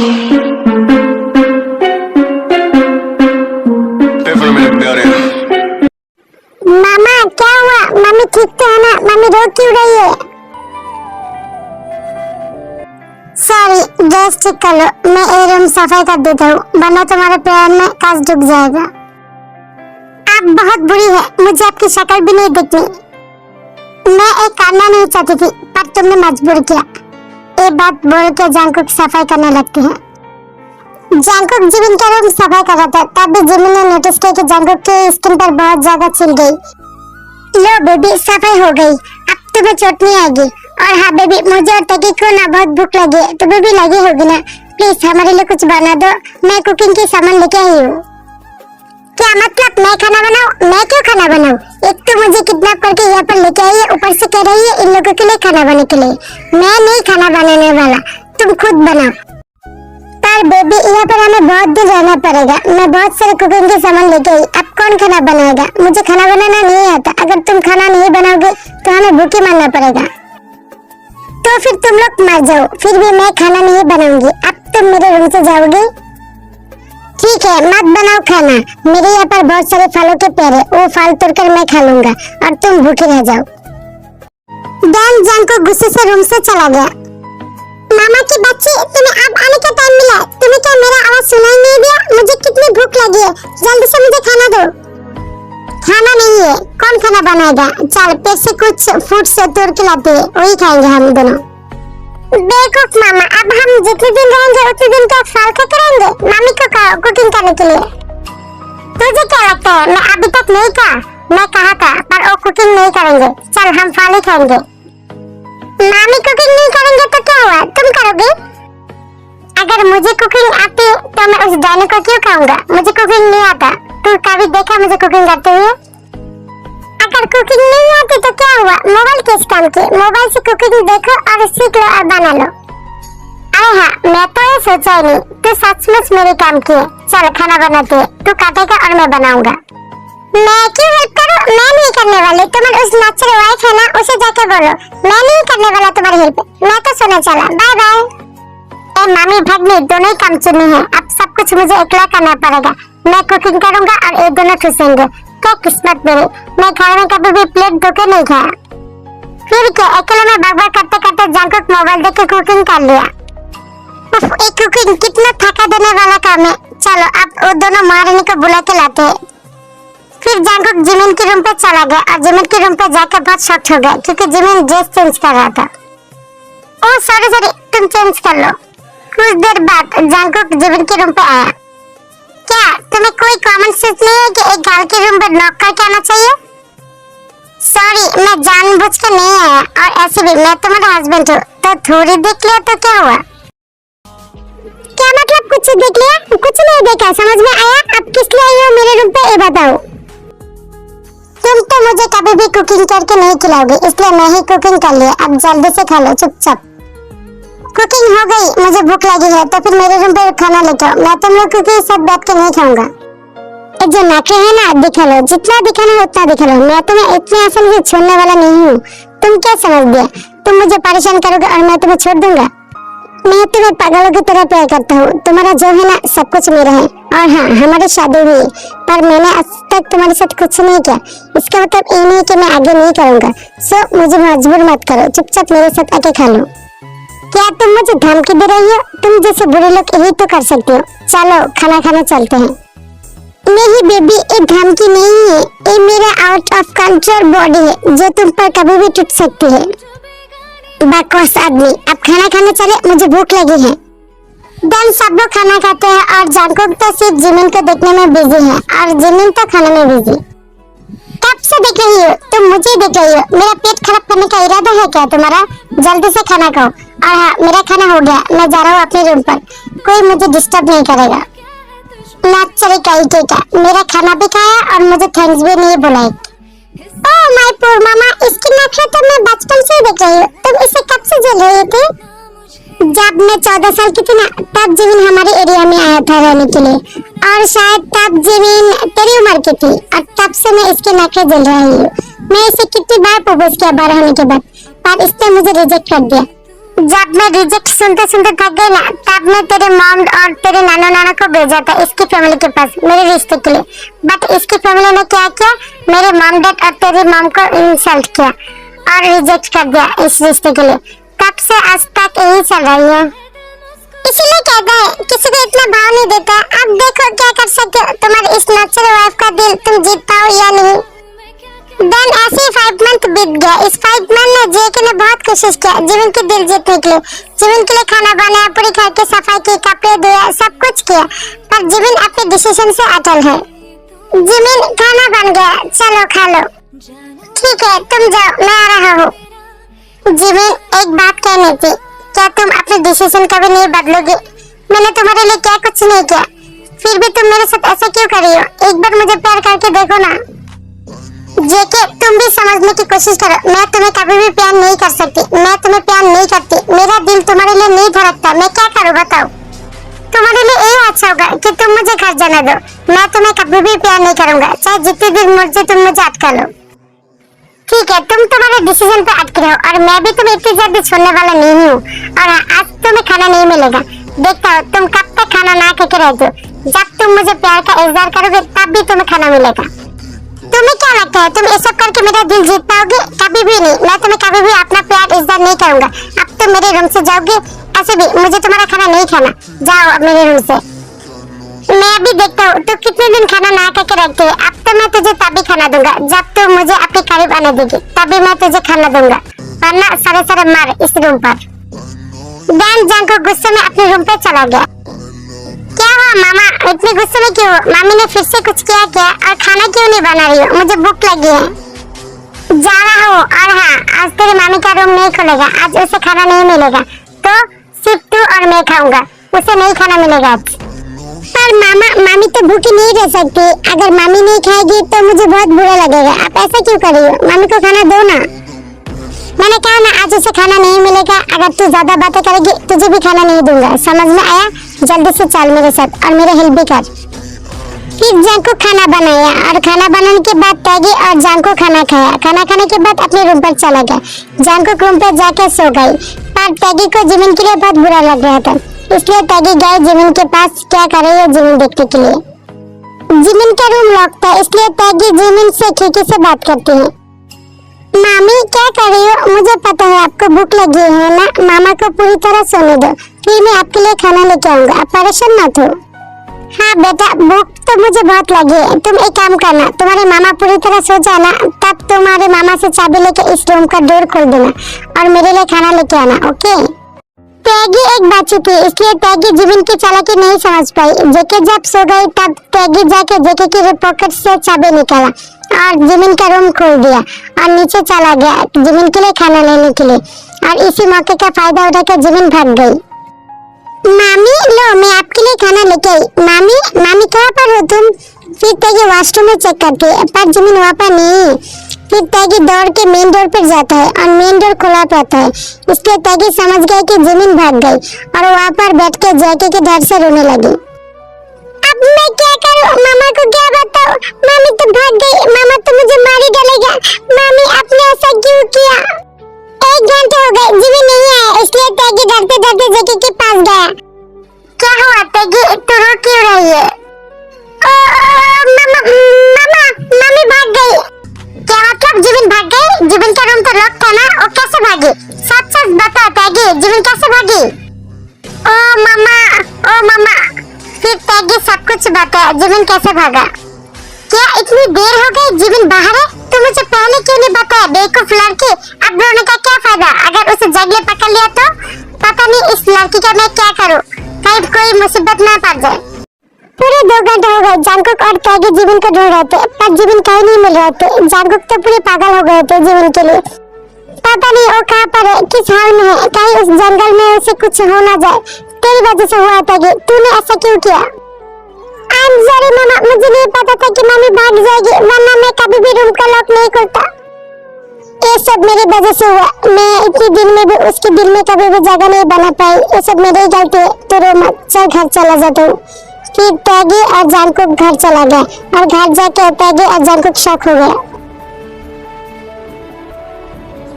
Piffle in the building. मामा क्या हुआ? Mummy ठीक तो है ना? Mummy रो क्यों रही है? Sorry, dress ठीक कर लो, मैं ये रूम सफाई कर देता हूँ, वरना तुम्हारे पैर में कांच डूब जाएगा। आप बहुत बुरी है, मुझे आपकी शक्ल भी नहीं दिखनी। मैं एक करना नहीं चाहती थी, पर तुमने मजबूर किया। ये बात बोल के जंकुक सफाई करने लगती है। जंकुक जिमिन का रूम सफाई कर रहा था, तब भी जिमिन ने नोटिस किया कि जंकुक के स्किन पर बहुत जगह छिल गई। लो बेबी, सफाई हो गई, अब तुम्हें चोट नहीं आएगी। और हाँ बेबी, मुझे और टकी को ना बहुत भूख लगी है, तुम्हें भी लगी होगी ना? प्लीज हमारे लिए कुछ बना दो, मैं कुकिंग के सामान लेके आई हूँ। क्या मतलब मैं खाना बनाऊं? मैं क्यों खाना बनाऊं? एक तो मुझे किडनैप करके यहाँ पर लेके आई है, ऊपर से कह रही है इन लोगों के लिए खाना बनाने के लिए। मैं नहीं खाना बनाने वाला, तुम खुद बनाओ। पर बेबी, यहाँ पर हमें बहुत दिन रहना पड़ेगा, मैं बहुत सारे कुकिंग के सामान लेके आई, अब कौन खाना बनाएगा? मुझे खाना बनाना नहीं आता, अगर तुम खाना नहीं बनाओगे तो हमें भूखे मरना पड़ेगा। तो फिर तुम लोग मर जाओ, फिर भी मैं खाना नहीं बनाऊंगी। अब तुम मेरे रूम से जाओगे? ठीक है, मत बनाओ खाना, मेरे यहाँ पर बहुत सारे फलों के पेड़ है, वो फल तोड़कर मैं खा लूंगा और तुम भूखे रह जाओ। डैन जंको गुस्से से रूम से चला गया। मामा की बच्ची, तुम्हें अब आने का टाइम मिला, तुम्हें क्या मेरा आवाज सुनाई नहीं दिया? मुझे कितनी भूख लगी है, जल्दी से मुझे खाना दो। खाना नहीं है, कौन खाना बनाएगा? चल पेट से कुछ फूड से तोड़ के लाते हैं, वही खाएंगे हम दोनों। बेवकूफ मामा, अब हम जितने दिन रहेंगे उतने दिन का फालतू करेंगे। मामी को कहो कुकिंग करने के लिए। तुझे क्या लगता है मैं अभी तक नहीं कहा? मैं कहा था पर वो कुकिंग नहीं करेंगे। चल हम फाली खाएंगे। मामी कुकिंग नहीं करेंगे तो क्या हुआ, तुम करोगे? अगर मुझे कुकिंग आती तो मैं उस डायने को क्यों खाऊंगा? मुझे कुकिंग नहीं आता। तू कभी देखा मुझे कुकिंग करते हुए? अगर कुकिंग नहीं आती तो क्या हुआ, मोबाइल किस काम की? मोबाइल से कुकिंग देखो और सीख लो और बना लो। अरे हाँ, मैं तो ये सोचा ही नहीं, तू सचमुच मेरे काम की है। चल खाना बनाते हैं, तू काटेगा और मैं बनाऊंगा। मैं क्यों हेल्प करूं? मैं नहीं करने वाली। तुम्हारी उस नाचर वाइफ है ना, उसे जाके बोलो मैं नहीं करने वाला तुम्हारी हेल्प। मैं तो सोने चला, बाय बाय। ए मामी भाग्नी दोनों ही काम चुनी है, अब सब कुछ मुझे अकेला करना पड़ेगा। मैं कुकिंग करूंगा और ये दोनों ठूसेंगे। क्या किस्मत मेरी, मैं घर में कभी भी प्लेट धोके नहीं खाया। फिर क्या अकेले में बकबक करते करते जंकुक मोबाइल देख के कुकिंग कर लिया। उफ, ये कुकिंग कितना थका देने वाला काम है। चलो अब वो दोनों महारानी को बुला के लाते हैं। फिर जंकुक जिमिन के रूम पे चला गया और जिमिन के रूम पे जाकर बहुत शॉक्ड हो गया क्योंकि जिमिन ड्रेस चेंज कर रहा था। ओह सॉरी, तुम चेंज कर लो। कुछ देर बाद जंकुक जिमिन के रूम पे आया। क्या तुम्हें कोई कॉमन सेंस नहीं है कि एक गर्ल के रूम पर नॉक करके आना चाहिए? सॉरी, मैं जानबूझ के नहीं आया और ऐसे भी मैं तुम्हारा हस्बैंड हूँ, तो थोड़ी देख लिया तो क्या हुआ? क्या मतलब कुछ देख लिया? कुछ नहीं देखा, समझ में आया? अब किस लिए आई हो मेरे रूम पे ये बताओ। तुम तो मुझे कभी भी कुकिंग करके नहीं खिलाओगे, इसलिए मैं ही कुकिंग कर लिया। अब जल्दी से खा लो चुपचाप। कुकिंग हो गई, मुझे भूख लगी है तो फिर मेरे रूम पे खाना लेके आओ। मैं तुम लोग के साथ बैठ के नहीं खाऊंगा। ये जो नाके है ना, दिखा लो, जितना दिखाना है उतना दिखा लो। मैं तुम्हें इतने आसानी से छोड़ने वाला नहीं हूँ। तुम क्या समझ गया? तुम मुझे परेशान करोगे और मैं तुम्हें छोड़ दूंगा? मैं तुम्हें पागलों की तरह प्यार करता हूँ। तुम्हारा जो है ना सब कुछ मेरा है। और हाँ, हमारी शादी हुई पर मैंने आज तक तुम्हारे साथ कुछ नहीं किया। इसका मतलब ये नहीं कि मैं आगे नहीं करूँगा। सो मुझे मजबूर मत करो, चुपचाप मेरे साथ आके खा लो। क्या तुम मुझे धमकी दे रही हो? तुम जैसे बुरे लोग यही तो कर सकते हो। चलो खाना खाना चलते हैं। नहीं बेबी, ये धमकी नहीं है, ये मेरा आउट ऑफ कंट्रोल बॉडी है जो तुम पर कभी भी टूट सकती है। बकवास आदमी, अब खाना खाने चले, मुझे भूख लगी है। देन सब लोग खाना खाते हैं और जंकुक तो सिर्फ जिमिन को देखने में बिजी है और जिमिन तो खाने में बिजी। कब से देख रही हो? तुम मुझे देख रही हो? मेरा पेट खराब करने का इरादा है क्या तुम्हारा? जल्दी से खाना खाओ। और हाँ, मेरा खाना हो गया, मैं जा रहा हूँ अपने रूम पर। कोई मुझे डिस्टर्ब नहीं करेगा। नाचरे का मेरा खाना भी खाया और मुझे थैंक्स भी नहीं बुलाई। ओह माय पुअर मामा, इसकी नखरे तो मैं बचपन से ही देख रही हूँ। तुम इसे कब से झेल रही थी? जब मैं 14 साल की थी ना, तब जिमिन हमारे एरिया में आया था रहने के लिए और शायद तब जिमिन तेरी उम्र की थी और तब से मैं इसके नखरे झेल रही हूँ। मैं इसे कितनी बार प्रपोज किया बड़ा होने के बाद, पर इसने मुझे रिजेक्ट कर दिया। जब मैं रिजेक्ट सुनते सुनते थक गई ना, तब मैं तेरे मॉम और तेरे नाना नाना को भेजा था इसकी फैमिली के पास मेरे रिश्ते के लिए। बट इसकी फैमिली ने क्या किया, मेरे मॉम डैड और तेरी मॉम को इंसल्ट किया और रिजेक्ट कर दिया इस रिश्ते के लिए। तब से आज तक यही चल रही है। इसीलिए कहते हैं किसी को इतना भाव नहीं देता। अब देखो क्या कर सकते हो, तुम्हारी इस नचर वाइफ का दिल तुम जीत पाओ या नहीं। देन ऐसे 5 मंथ बीत गया। इस 5 मंथ में जेके ने बहुत कोशिश किया जिमिन के दिल जीतने के लिए। जिमिन के लिए खाना बनाया, पूरी घर की सफाई की, कपड़े धोया, सब कुछ किया, पर जिमिन अपने डिसीजन से अटल है। जिमिन खाना बन गया, चलो खा लो। ठीक है तुम जाओ, मैं आ रहा हूँ। जिमिन एक बात कहनी थी, क्या तुम अपने डिसीजन कभी नहीं बदलोगे? मैंने तुम्हारे लिए क्या कुछ नहीं किया, फिर भी तुम मेरे साथ ऐसा क्यों कर रही हो? एक बार मुझे प्यार करके देखो ना। जेके तुम भी समझने की कोशिश करो, मैं तुम्हें कभी भी प्यार नहीं कर सकती। मैं तुम्हें प्यार नहीं करती, मेरा दिल तुम्हारे लिए नहीं धड़कता। मैं क्या करूँ बताओ? तुम्हारे लिए यही अच्छा होगा कि तुम मुझे घर जाने दो। मैं तुम्हें कभी भी प्यार नहीं करूंगा, चाहे जितनी देर मुझे तुम मुझे अटका लो। ठीक है, तुम तुम्हारे डिसीजन पे अटके रहो और मैं भी तुम्हें इतनी जल्दी छोड़ने वाला नहीं हूँ। और आज तुम्हें खाना नहीं मिलेगा, देखता हो तुम कब तक खाना ना खा के रहते हो। जब तुम मुझे प्यार का इज़हार करोगे तब भी तुम्हें खाना मिलेगा। तुम्हें क्या लगता है तुम ये सब करके मेरा दिल जीत पाओगे? कभी भी नहीं। मैं तुम्हें कभी भी अपना प्यार इज्जत नहीं करूंगा। अब तुम मेरे रूम से जाओगे। ऐसे भी मुझे तुम्हारा खाना नहीं खाना। जाओ अब मेरे रूम से। मैं अभी देखता हूँ तू कितने दिन खाना ना करके रखती है। अब तो मैं तुझे तभी खाना दूंगा जब तू मुझे अपने करीब आने देगी, तभी मैं तुझे खाना दूंगा, वरना सारे सारे मार इस रूम पर। डैन जांको गुस्से में अपने रूम पे चला गया। क्या हुआ मामा, इतने गुस्से में क्यों? मामी ने फिर से कुछ किया क्या? और खाना क्यों नहीं बना रही हो? मुझे भूख लगी है। जा रहा हूँ। और हाँ, आज तेरी मामी का रूम नहीं खुलेगा। आज उसे खाना नहीं मिलेगा, तो सिर्फ तू और मैं खाऊंगा। उसे नहीं खाना मिलेगा आज। पर मामा, मामी तो भूखी नहीं रह सकती। अगर मामी नहीं खाएगी तो मुझे बहुत बुरा लगेगा। आप ऐसा क्यों कर रही हो? मामी को खाना दो ना। मैंने कहा ना आज उसे खाना नहीं मिलेगा। अगर तू ज्यादा बातें करेगी तुझे भी खाना नहीं दूंगा, समझ में आया? जल्दी से चल मेरे साथ और मेरे हेल्प भी कर। फिर जांको खाना बनाया और खाना बनाने के बाद टैगी और जांको खाना खाया। खाना खाने के बाद अपने रूम पर चला गया। जांको रूम पर जाकर सो गई, पर टैगी को जिमिन के लिए बहुत बुरा लग रहा था, इसलिए टैगी गई जिमिन के पास। क्या कर रही है जिमिन देखने के लिए। जिमिन का रूम लॉक था, इसलिए टैगी जिमिन से खिड़की से बात करती है। मामी क्या कर रही हो? मुझे पता है आपको भूख लगी है ना। मामा को पूरी तरह सोने दो, फिर मैं आपके लिए खाना लेके आऊंगा। आप परेशान मत हो। हाँ बेटा, भूख तो मुझे बहुत लगी है। तुम एक काम करना, तुम्हारे मामा पूरी तरह सो जाना, तब तुम्हारे मामा से चाबी लेके इस रूम का डोर खोल देना और मेरे लिए खाना लेके आना, ओके? टैगी एक बच्ची थी, इसलिए टैगी जिमिन की चालाकी नहीं समझ पाई। जेके जब सो गई तब टैगी जाके जेके की पॉकेट से चाबी निकाला और जिमिन का रूम खोल दिया और नीचे चला गया जिमिन के लिए खाना लेने के लिए। और इसी मौके का फायदा उठाकर जिमिन भाग गई। मामी लो, मैं आपके लिए खाना लेके आई। मामी, मामी कहाँ पर हो तुम? फिर टैगी वॉशरूम में चेक करती है, पर जिमिन वहाँ पर नहीं। फिर टैगी दौड़ के मेन डोर पर जाता है और मेन डोर खुला रहता है, इसलिए टैगी समझ गई कि जिमिन भाग गई और वहाँ पर बैठ के जैकी के डर से रोने लगी। अब मैं क्या करूं? मामा को क्या बताऊं? मामी तो भाग गई। मामा तो मुझे मार ही डालेगा। मामी आपने ऐसा क्यों किया? 1 घंटे हो गए जिमिन नहीं आया, इसलिए टैगी डरते डरते जेकी के पास गया। क्या हुआ टैगी, तू रो क्यों रही है? मामा, मामा, मामी भाग गई। क्या मतलब जिमिन भाग गई? जिमिन का रूम तो लॉक था ना, वो कैसे भागी? सच सच बता टैगी, जिमिन कैसे भागी? ओ मामा। फिर टैगी सब कुछ बताया जिमिन कैसे भागा। क्या इतनी देर हो गई? जिमिन बाहर है? तुम मुझे पहले क्यों नहीं बताया? बेवकूफ लड़की, अब रोने का क्या फायदा? अगर उसे जगले पकड़ लिया तो पता नहीं इस लड़की का मैं क्या करूं, कहीं कोई मुसीबत ना पड़ जाए। पूरे 2 घंटे हो गए जांकुक और टैगी जिमिन को ढूंढ रहे थे, पर जिमिन कहीं नहीं मिल रहे थे। जांकुक तो पूरे पागल हो गए थे जिमिन के लिए। पता नहीं वो कहाँ पर है, किस हाल में है, कहीं उस जंगल में उसे कुछ हो ना जाए। तेरी वजह से हुआ टैगी, तूने ऐसा क्यों किया? आई एम सॉरी मामा, मुझे नहीं पता था कि मम्मी भाग जाएगी, वरना मैं कभी भी रूम का लॉक नहीं खोलता। ये सब मेरी वजह से हुआ। मैं इतनी दिन में भी उसके दिल में कभी भी जगह नहीं बना पाई। ये सब मेरी ही गलती है। तो रो मत, चल घर चला जाता हूँ। फिर टैगी और जांकुक घर चला गया और घर जाके टैगी और जांकुक शॉक हो गया।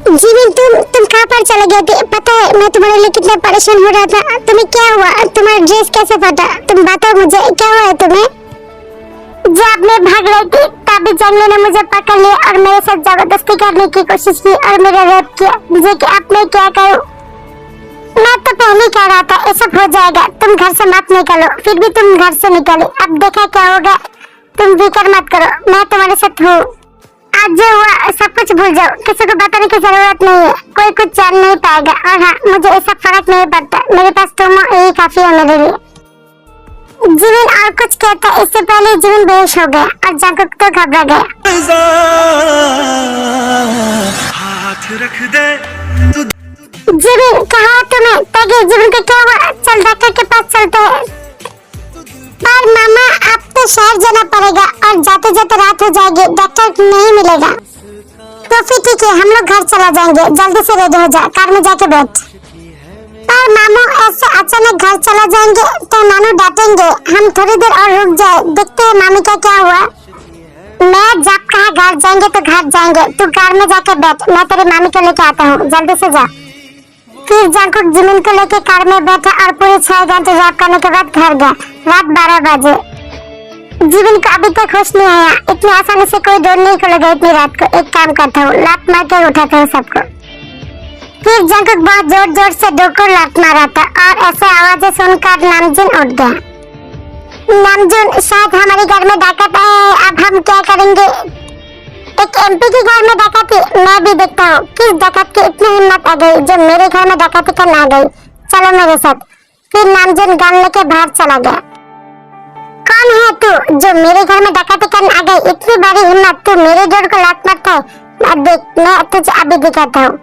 जिमिन तुम कहाँ पर चले गए थे? पता है मैं तुम्हारे लिए कितना परेशान हो रहा था। तुम्हें क्या हुआ? तुम्हारा ड्रेस कैसे फटा? तुम बताओ मुझे, क्या हुआ है तुम्हें? जब मैं भाग रही थी तभी जंगली ने मुझे पकड़ लिया और मेरे साथ जबरदस्ती करने की कोशिश की और मेरा रेप किया। मुझे अब मैं क्या करूं? मैं तो पहले कह रहा था ये सब हो जाएगा, तुम घर से मत निकलो, फिर भी तुम घर से निकले। अब देखा क्या होगा। तुम फिक्र मत करो, मैं तुम्हारे साथ हूँ। आज जो हुआ सब कुछ भूल जाओ, किसी को बताने की जरूरत नहीं है। कोई कुछ जान नहीं पाएगा। और हाँ, मुझे ऐसा फर्क नहीं पड़ता, मेरे पास तुम यही काफी है मेरे लिए। जिमिन और कुछ कहता इससे पहले जिमिन बेहोश हो गया और जांकुक तो घबरा गया। हाथ रख दे जिमिन, कहा तुम्हें? टैगी, जिमिन को क्या हुआ? चल डॉक्टर के पास चलते हैं। पर मामा अब तो शहर जाना पड़ेगा और जाते जाते रात हो जाएगी, डॉक्टर नहीं मिलेगा। तो फिर ठीक है, हम लोग घर चला जाएंगे। जल्दी से रेडी हो जा, कार में जाके बैठ। पर मामू ऐसे अचानक घर चला जाएंगे तो नानू डांटेंगे। हम थोड़ी देर और रुक जाए, देखते हैं मामी का क्या हुआ। मैं जब कहा घर जाएंगे तो घर जाएंगे, तू कार में जाके बैठ, मैं तेरी मामी को लेके आता हूँ, जल्दी से जा। फिर जांकुक जिमिन को लेके कार में बैठा और पूरे 6 घंटे रैप करने के बाद घर गया। रात 12 बजे। जीवन को अभी तक होश नहीं आया। इतनी आसानी से कोई डोर नहीं खोलेगा इतनी रात को। एक काम करता हूँ, लात मार कर उठाता हूँ सबको। फिर जंकुक बहुत जोर जोर से डोर को लात मारा था और ऐसे आवाजें सुनकर नामजून उठ गया। नामजून, शायद हमारे घर में डाकत है, अब हम क्या करेंगे? एक एमपी के घर में डकैती, मैं भी देखता हूँ किस डकैत की इतनी हिम्मत आ गई जो मेरे घर में डकैती करने आ गई। चलो मेरे साथ। फिर नामजून गन लेके बाहर चला गया। कौन है तू जो मेरे घर में डकैती करने आ गई? इतनी बड़ी हिम्मत, तू मेरे डोर को लात मारता है? अब देख, मैं तुझे अभी दिखाता हूँ।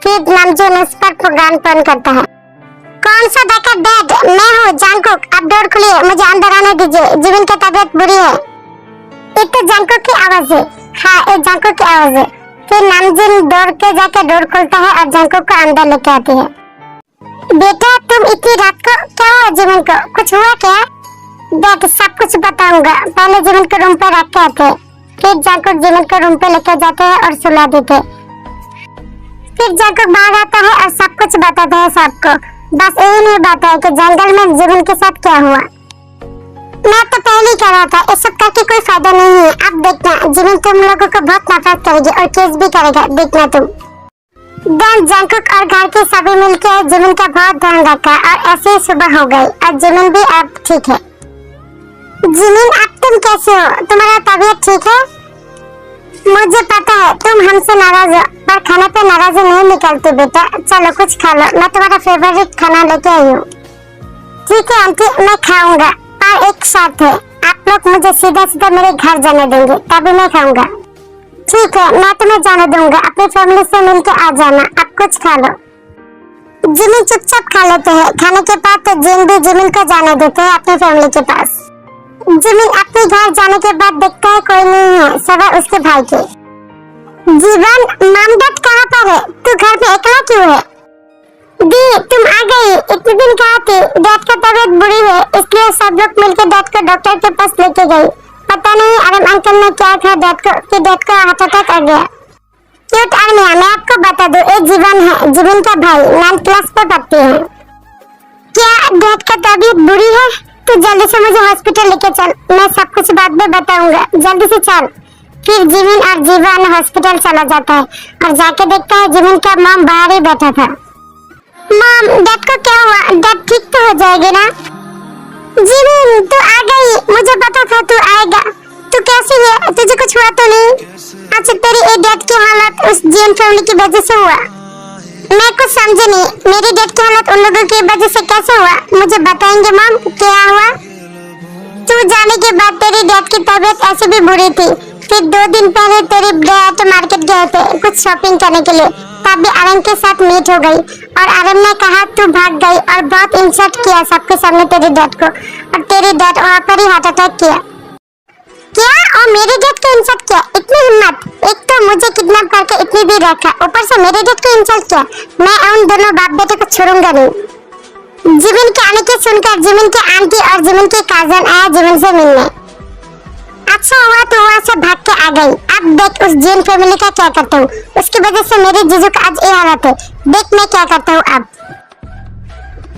फिर नामजून उस पर गन पॉइंट करता है। कौन सा डकैत? डैड, मैं हूँ जंकुक। अब डोर खुलिए, मुझे अंदर आने दीजिए, जीवन की तबीयत बुरी है। ये तो जंकुक की आवाज है। हाँ, ये जंकुक की आवाज है। फिर नामजून दौड़ के जाकर डोर खोलता है और जंकुक को अंदर लेके आती है। बेटा, तुम इतनी रात को क्या हुआ? जीवन को कुछ हुआ क्या? डैड, सब कुछ बताऊंगा, पहले जीवन को रूम पे रख के आते हैं। फिर जंकुक जीवन को रूम पे लेके जाते हैं और सुला देते हैं। फिर जंकुक बाहर आता है और सब कुछ बताता है सबको। बस यही नहीं बात है कि जंगल में जीवन के साथ क्या हुआ। मैं तो पहले ही कह रहा था, इस सब करके कोई फायदा नहीं है। अब देखना, जीवन तुम लोगों को बहुत नफरत करेगी और केस भी करेगा, देखना तुम। देन जंकुक और घर के सभी मिलकर जीवन का बहुत ध्यान रखा और ऐसे ही सुबह हो गई और जीवन भी अब ठीक है। जीवन, अब तुम कैसे हो? तुम्हारा तबीयत ठीक है? मुझे पता है तुम हमसे नाराज हो, पर खाने पे नाराजगी नहीं निकलती बेटा। चलो कुछ खा लो, मैं तुम्हारा फेवरेट खाना लेके आई हूँ। ठीक है आंटी, मैं खाऊंगा, पर एक शर्त है, आप लोग मुझे सीधा सीधा मेरे घर जाने देंगे, तभी मैं खाऊंगा। ठीक है, मैं तुम्हें जाने दूंगा, अपनी फैमिली से मिलकर आ जाना। अब कुछ खा लो। जिमिन चुपचाप खा लेते हैं। खाने के बाद तो जिन भी जिमिन को जाने देते हैं अपनी फैमिली के पास। जिमिन अपने घर जाने के बाद देखता है कोई नहीं है, सिवाय उसके भाई के। जीवन, मॉम डैड कहाँ पर है? तू घर में अकेला क्यों है? दी, तुम आ गई। इतने दिन कहाँ थी? डैड का तबीयत बुरी है, इसलिए सब लोग मिलकर डैड को डॉक्टर के पास लेके गए। पता नहीं अरम अंकल ने क्या कहा डैड को कि डैड को हार्ट अटैक आ गया। क्यूट आर्मिया, मैं आपको बता दूं, एक जीवन है, जीवन का भाई, 9th क्लास पर पढ़ती है। क्या डैड का तबीयत बुरी है? तू जल्दी से मुझे हॉस्पिटल लेके चल, मैं सब कुछ बाद में बताऊंगा, जल्दी से चल। फिर जीवन और जीवन हॉस्पिटल चला जाता है और जाके देखता है जीवन का मॉम बाहर ही बैठा था। मॉम, डैड को क्या हुआ? डैड ठीक तो हो जाएगी ना? जीवन, तू आ गई, मुझे पता था तू आएगा। तू कैसी है? तुझे कुछ हुआ तो नहीं? अच्छा, तेरी ये डैड की हालत उस जीवन फैमिली की वजह से हुआ? मैं कुछ समझी नहीं, मेरी डैड की हालत उन लोगों की वजह से कैसे हुआ? मुझे बताएंगे मॉम, क्या हुआ? तू जाने के बाद तेरी डैड की तबीयत ऐसे भी बुरी थी। फिर 2 दिन पहले तेरी डैड मार्केट गए थे कुछ शॉपिंग करने के लिए, तभी आरम के साथ मीट हो गई और आरम ने कहा तू भाग गई और बहुत इंसल्ट किया सबके सामने तेरी डैड को, और तेरी डैड वहाँ पर ही हार्ट अटैक किया। क्या? और मेरे डैड को इंसल्ट किया? इतनी हिम्मत! एक तो मुझे किडनैप करके इतनी देर रखा, ऊपर से मेरे डैड को इंसल्ट किया। मैं उन दोनों बाप बेटे को छोड़ूंगा नहीं। जीवन के आने के सुनकर जीवन के आंटी और जीवन के काजन आया जीवन से मिलने। अच्छा हुआ तो वहाँ से भाग के आ गई। अब देख उस जैन फैमिली का क्या करता हूँ, उसकी वजह से मेरे जीजू का आज ये हालत है। देख मैं क्या करता हूँ।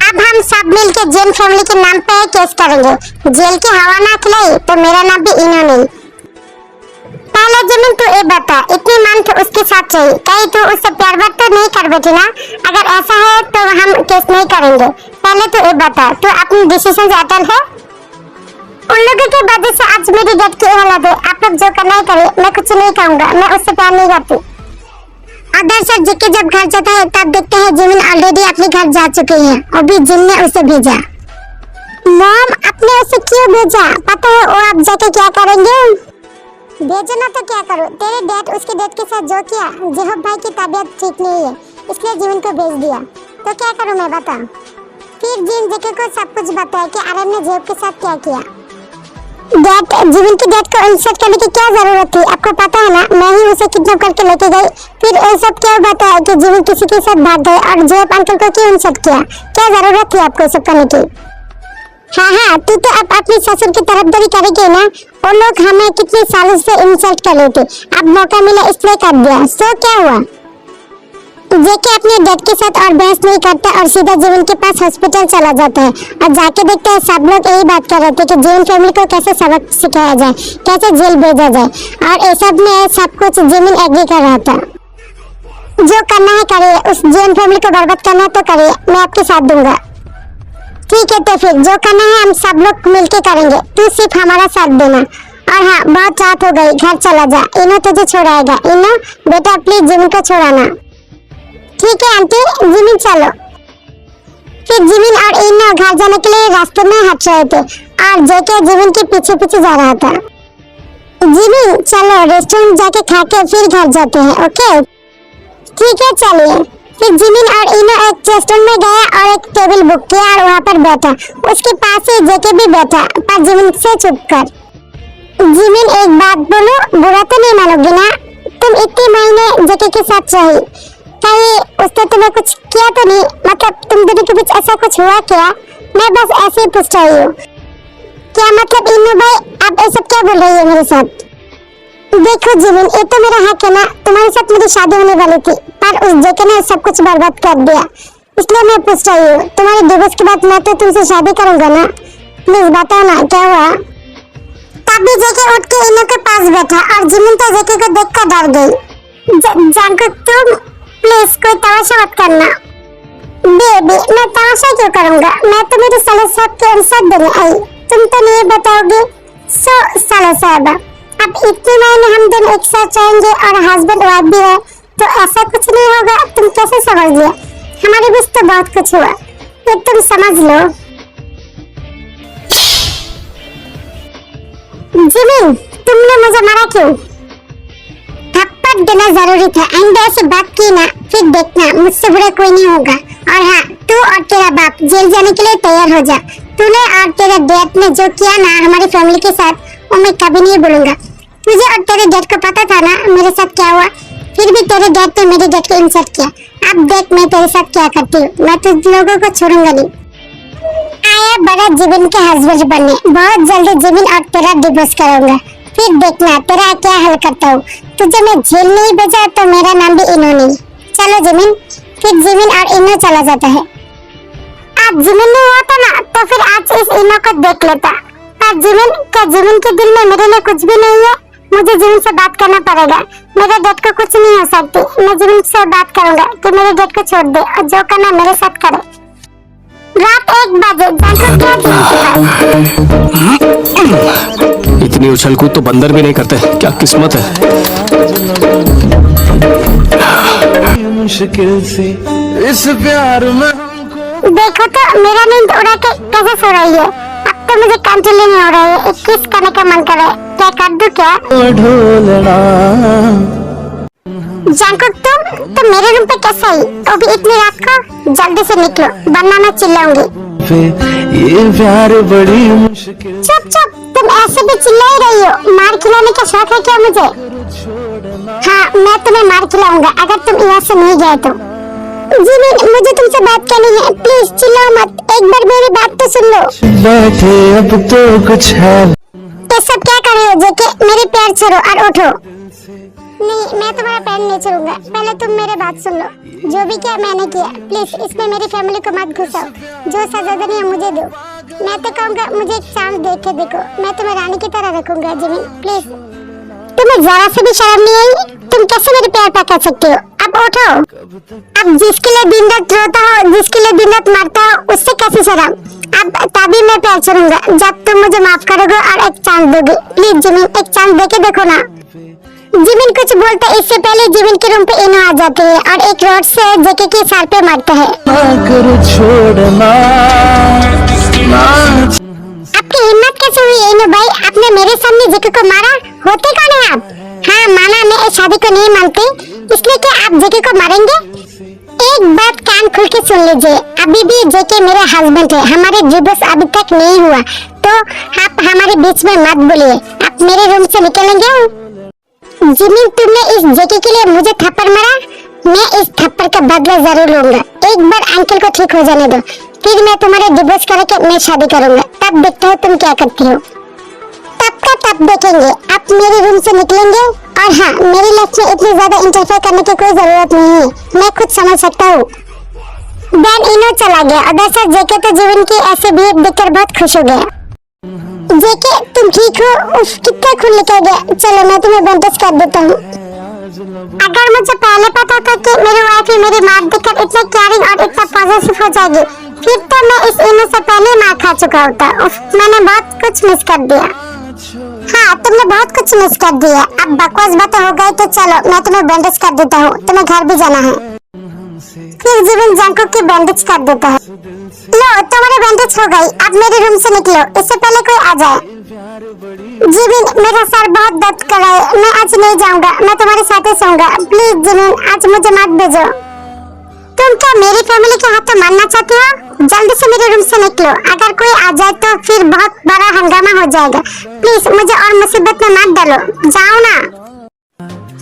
अब हम सब मिलके जैन फैमिली के नाम पे केस करेंगे। जेल की हवा ना खिलाई तो मेरा नाम भी इनो नहीं। पहले जमीन तू ये बता, इतनी मान तो उसके साथ चाहिए, कहीं तू उससे प्यार बात तो नहीं कर बैठी ना? अगर ऐसा है तो हम केस नहीं करेंगे। पहले तो ये बता, तू अपनी डिसीजन से अटल है? उन लोगों की वजह से आज मेरी डैड की हालत है। आप लोग जो करना है करिए, मैं कुछ नहीं कहूँगा, मैं उससे प्यार नहीं करती। अदर सर जी के जब घर जाता है तब देखते हैं जिमिन ऑलरेडी अपने घर जा चुकी है, अभी जिन ने उसे भेजा। मॉम, आपने उसे क्यों भेजा? पता है वो आप जाके क्या करेंगे? भेजना तो क्या करूं, तेरे डैड उसके डैड के साथ जो किया, जेहब भाई की तबीयत ठीक नहीं है इसलिए जीवन को भेज दिया, तो क्या करूं मैं बता। फिर जिन जेके को सब कुछ बताया कि आरएम ने जेहब के साथ क्या किया। डैड, जीवन की डैड को इंसल्ट करने की क्या जरूरत थी? आपको पता है ना, मैं ही उसे किडनैप करके लेके गई। फिर ये सब क्या बताया कि जीवन किसी के साथ भाग गए और जेब अंकल को क्यों इंसल्ट किया? क्या जरूरत थी आपको सब करने की? हाँ, तू तो अब अपनी ससुर की तरफदारी करेगी ना। वो लोग हमें कितने सालों से इंसल्ट कर रहे थे, अब मौका मिला इसलिए कर दिया। सो क्या हुआ? जेके अपने डैड के साथ और बहस नहीं करता और सीधा जीवन के पास हॉस्पिटल चला जाता है और जाके देखता है सब लोग यही बात कर रहे थे कि जीवन फैमिली को कैसे सबक सिखाया जाए, कैसे जेल भेजा जाए, और ये सब में सब कुछ जिमिन एग्री कर रहा था। जो करना है करिए, उस जीवन फैमिली को बर्बाद करना है तो करिए, मैं आपके साथ दूंगा। ठीक है तो फिर जो करना है हम सब लोग मिलके करेंगे, तू सिर्फ हमारा साथ देना। और हाँ, बहुत रात हो गई, घर चला जा, इनो तुझे छोड़ाएगा। इनो बेटा प्लीज जिमिन को छोड़ाना। ठीक है आंटी, जिमिन चलो। फिर जिमिन और इनो घर जाने के लिए रास्ते में हट रहे थे और जेके जिमिन के पीछे पीछे जा रहा था। जिमिन चलो रेस्टोरेंट जाके खा के फिर घर जाते हैं, ओके? ठीक है चलिए। फिर जिमिन और इनो एक रेस्टोरेंट में गया और एक टेबल बुक किया और वहाँ पर बैठा। उसके पास ही जेके भी बैठा, पर जिमिन से छुप कर। जिमिन एक बात बोलो, बुरा तो नहीं मानोगी ना? तुम इतने महीने जेके के साथ रही, कहीं उसने तुम्हें कुछ किया तो नहीं? मतलब तुम दोनों के बीच ऐसा कुछ हुआ क्या? मैं बस ऐसे ही पूछ रही हूँ। क्या मतलब इन्नू भाई, आप ये सब क्या बोल रही है मेरे साथ? देखो जिमिन, ये तो मेरा हक है ना, तुम्हारे साथ मेरी शादी होने वाली थी, पर उस जेके ने सब कुछ बर्बाद कर दिया, इसलिए मैं पूछ रही हूँ। तुम्हारे डिवोर्स के बाद मैं तो तुमसे शादी करूंगा ना, प्लीज बताओ ना क्या हुआ? तभी जेके उठ के इन्नू के पास बैठा और जिमिन तो जेके को देखकर डर गई। जंकुक तुम प्लीज कोई तमाशा मत करना। बेबी मैं तमाशा क्यों करूंगा? मैं तो मेरे साले साहब के अनुसार देने आई, तुम तो नहीं बताओगे। साले साहब, अब इतने महीने हम दोनों एक साथ रहेंगे और हस्बैंड वाइफ भी है, तो ऐसा कुछ नहीं होगा। तुम कैसे समझ लिया? हमारे बीच तो बहुत कुछ हुआ, ये तुम समझ लो। जिमिन तुमने मुझे मारा क्यों? थप्पड़ देना जरूरी था। आइंदा ऐसी बात की ना, फिर देखना मुझसे बुरा कोई नहीं होगा। और हाँ, तू और तेरा बाप जेल जाने के लिए तैयार हो जा। तूने और तेरा डैड ने जो किया ना हमारी फैमिली के साथ, वो मैं कभी नहीं भूलूंगा। तुझे और तेरे डैड को पता था ना मेरे साथ क्या हुआ, फिर भी तेरे डैड ने मेरे डैड को इंसल्ट किया। अब देख मैं तेरे साथ क्या करती हूँ, मैं तुझ लोगों को छोड़ूंगा नहीं। आया बड़ा जिमिन के हस्बैंड बनने, बहुत जल्दी जिमिन और तेरा डिवोर्स कराऊंगा, फिर देखना तेरा क्या हल करता हूँ। तुझे मैं जेल नहीं भेजा तो मेरा नाम भी इनो नहीं। चलो जिमिन। फिर जिमिन और इनो चला जाता है। आज जिमिन नहीं होता ना तो फिर आज इस इनो को देख लेता। पर जिमिन के दिल में मेरे लिए कुछ भी नहीं है। मुझे जिमिन से बात करना पड़ेगा, मेरे डैड को कुछ नहीं हो सकती। मैं जिमिन से बात करूंगा कि मेरे डैड को छोड़ दे और जो करना मेरे साथ करे। रात 1 बजे इतनी उछल कूद तो बंदर भी नहीं करते, क्या किस्मत है। मुश्किल से इस प्यार में देखो तो मेरा नींद उड़ा के कैसे सो रही है। अब तो मुझे कंट्रोल नहीं हो रहा है, एक किस करने का मन कर रहा है। क्या कर दूं क्या? ढोलना जंकुक तुम मेरे रूम पे कैसे आई? तो भी इतनी रात को? जल्दी से निकलो वरना मैं चिल्लाऊंगी। ये प्यार बड़ी मुश्किल। चुप तुम ऐसे भी चिल्ला ही रही हो। मार खिलाने का शौक है क्या मुझे? हाँ मैं तुम्हें मार खिलाऊंगा अगर तुम यहाँ से नहीं गए तो। जिमिन मुझे तुमसे बात करनी है, प्लीज चिल्लाओ मत, एक बार मेरी बात तो सुन लो। बैठे अब तो कुछ है। ये सब क्या कर रहे हो जेके? मेरे पैर छोड़ो और उठो। नहीं मैं तुम्हारा पैर नहीं छोड़ूंगा, पहले तुम मेरे बात सुन लो। जो भी किया मैंने किया, प्लीज इसमें मेरी फैमिली को मत घुसाओ। जो सजा देनी है मुझे दो। मैं तो कहूँगा मुझे एक चांस देख के देखो, मैं तुम्हें रानी की तरह रखूंगा। जिमिन प्लीज, तुम्हें जरा से भी शर्म नहीं आई? तुम कैसे मेरे पैर पकड़ सकते हो? अब उठो। अब जिसके लिए दिन रात रोता हो, जिसके लिए दिन रात मरता हो, उससे कैसे शर्म? अब तभी मैं पैर छोड़ूंगा जब तुम मुझे माफ करोगे और एक चांस दोगे। प्लीज जिमिन एक चांस देके देखो ना। जिमिन कुछ बोलता इससे पहले जिमिन के रूम पे इनो आ जाती है और एक रॉड से जेके के सर पे मारता है। छोड़ना आपकी हिम्मत कैसे हुई इनो भाई? आपने मेरे सामने जेके को मारा? होते कौन है आप? हाँ माना मैं इस शादी को नहीं मानती, इसलिए क्या आप जेके को मारेंगे? एक बात कान खुल के सुन लीजिए, अभी भी जेके मेरे हस्बैंड है, हमारे डिवोर्स अभी तक नहीं हुआ, तो आप हमारे बीच में मत बोलिए। आप मेरे रूम से निकलेंगे? जिमिन तुमने इस जेके के लिए मुझे थप्पड़ मारा, मैं इस थप्पड़ का बदला जरूर लूंगा। एक बार अंकल को ठीक हो जाने दो, फिर मैं तुम्हारे डिवोर्स करके मैं शादी करूंगा, तब देखते हो तुम क्या करती हो। तब का तब देखेंगे। आप मेरे रूम से निकलेंगे और हाँ, मेरी लाइफ में इतनी ज्यादा इंटरफेयर करने की कोई जरूरत नहीं है, मैं खुद समझ सकता हूँ। देन इनो चला गया और दरअसल जेके तो जीवन की ऐसे बिहेव देखकर बहुत खुश हो गया। जेके तुम ठीक हो? उफ, कितना खून निकल गया। चलो मैं तुम्हें बैंडेज कर देता हूँ। अगर मुझे पहले पता था कि मेरी वाइफ ही मेरी माँ देखकर इतना केयरिंग और इतना पॉजिटिव हो जाएगी, फिर तो मैं इस इनो से पहले मार खा चुका होता। उफ, मैंने बहुत कुछ मिस कर दिया। हाँ, तुमने बहुत कुछ मिस कर दिया। अब बकवास बातें हो गई तो चलो मैं तुम्हें बैंडेज कर देता हूँ, तुम्हें घर भी जाना है। फिर जीवन जंको की बैंडेज कर देता है। लो, तुम्हारी बैंडेज हो गई, अब मेरे रूम से निकलो, इससे पहले कोई आ जाए। जीवन, मेरा सर बहुत दर्द कर रहा है, मैं आज नहीं जाऊंगा, मैं तुम्हारे साथ ही सोऊंगा। प्लीज जीवन, आज मुझे मत भेजो। तुम क्या मेरी फैमिली के हाथों मारना चाहती हो? जल्दी से मेरे रूम से निकलो, अगर कोई आ जाए तो फिर बहुत बड़ा हंगामा हो जाएगा। प्लीज मुझे और मुसीबत में मत डालो, जाओ ना।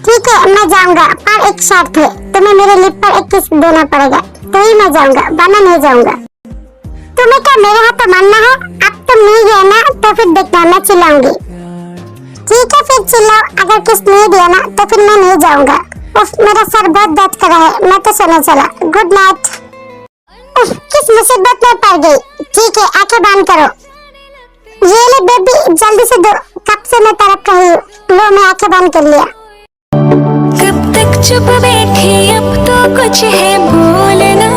ठीक है, मैं जाऊंगा, पर एक शर्त है, तुम्हें मेरे लिप पर एक किस देना पड़ेगा, तो ही मैं जाऊंगा, वरना नहीं जाऊंगा। तुम्हें क्या मेरे हाथों मानना है? अब तुम नहीं गए ना, तो फिर देखना मैं चिल्लाऊंगी। ठीक है, फिर चिल्लाओ, अगर किस नहीं दिया ना तो फिर मैं नहीं जाऊंगा। उफ, मेरा सर बहुत दर्द कर रहा है, मैं तो सोने चला। Good night. उफ, किस मुसीबत में पड़ गई। ठीक है, आंखें बंद करो। ये ले बेबी, जल्दी से दो, कब से मैं तड़प रही हूँ। लो, मैं आंखें बंद कर लिया। कब तक चुप बैठी, अब तो कुछ है बोलना।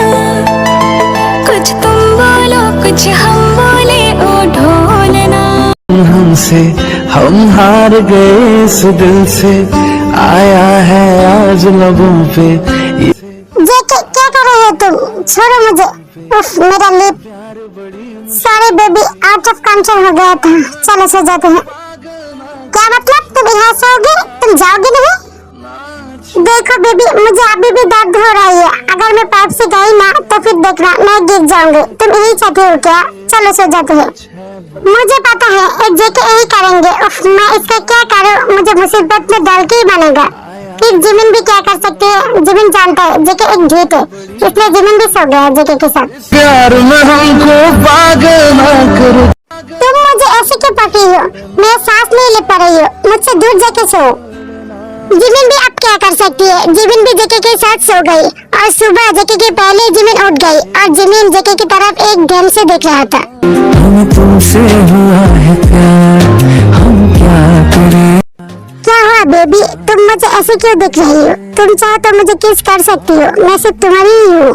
कुछ तुम बोलो, कुछ हम बोले, ओ ढोलना। हमसे हम हार गए, इस दिल से आया है आज लबों पे। जेके, क्या कर रहे हो तुम? छोड़ो मुझे। उफ, मेरा lip. Sorry baby, out of control हो गया था। चलो सो जाते हैं। क्या मतलब? तुम यहाँ सोओगे? तुम जाओगे नहीं? देखो बेबी, मुझे अभी भी दर्द हो रही है, अगर मैं पाइप से गई ना तो फिर देखना मैं गिर जाऊंगी। तुम यही चाहते हो क्या? चलो सो जाते हैं। मुझे पता है एक जेके यही करेंगे। उफ, मैं इसका क्या करूं? मुझे मुसीबत में डाल के ही बनेगा। फिर जिमिन भी क्या कर सकती है? जिमिन जानता है जेके एक ढीठ है, इसलिए जिमिन भी सो गया जेके के साथ। प्यार में हमको पागल ना करो। तुम मुझे ऐसे क्यों पकड़ी हो? मैं सांस नहीं ले पा रही हूँ, मुझसे दूर जाके सो। जिमिन भी अब क्या कर सकती है? जिमिन भी जेके के साथ सो गई और सुबह जेके के पहले जिमिन उठ गई और जिमिन जेके की तरफ एक ध्यान से देख रहा था। हमें तुमसे हुआ है प्यार, हम क्या करें? क्या हुआ बेबी? तुम मुझे ऐसे क्यों देख रही हो? तुम चाहो तो मुझे किस कर सकती हो, मैं सिर्फ तुम्हारी ही हूँ।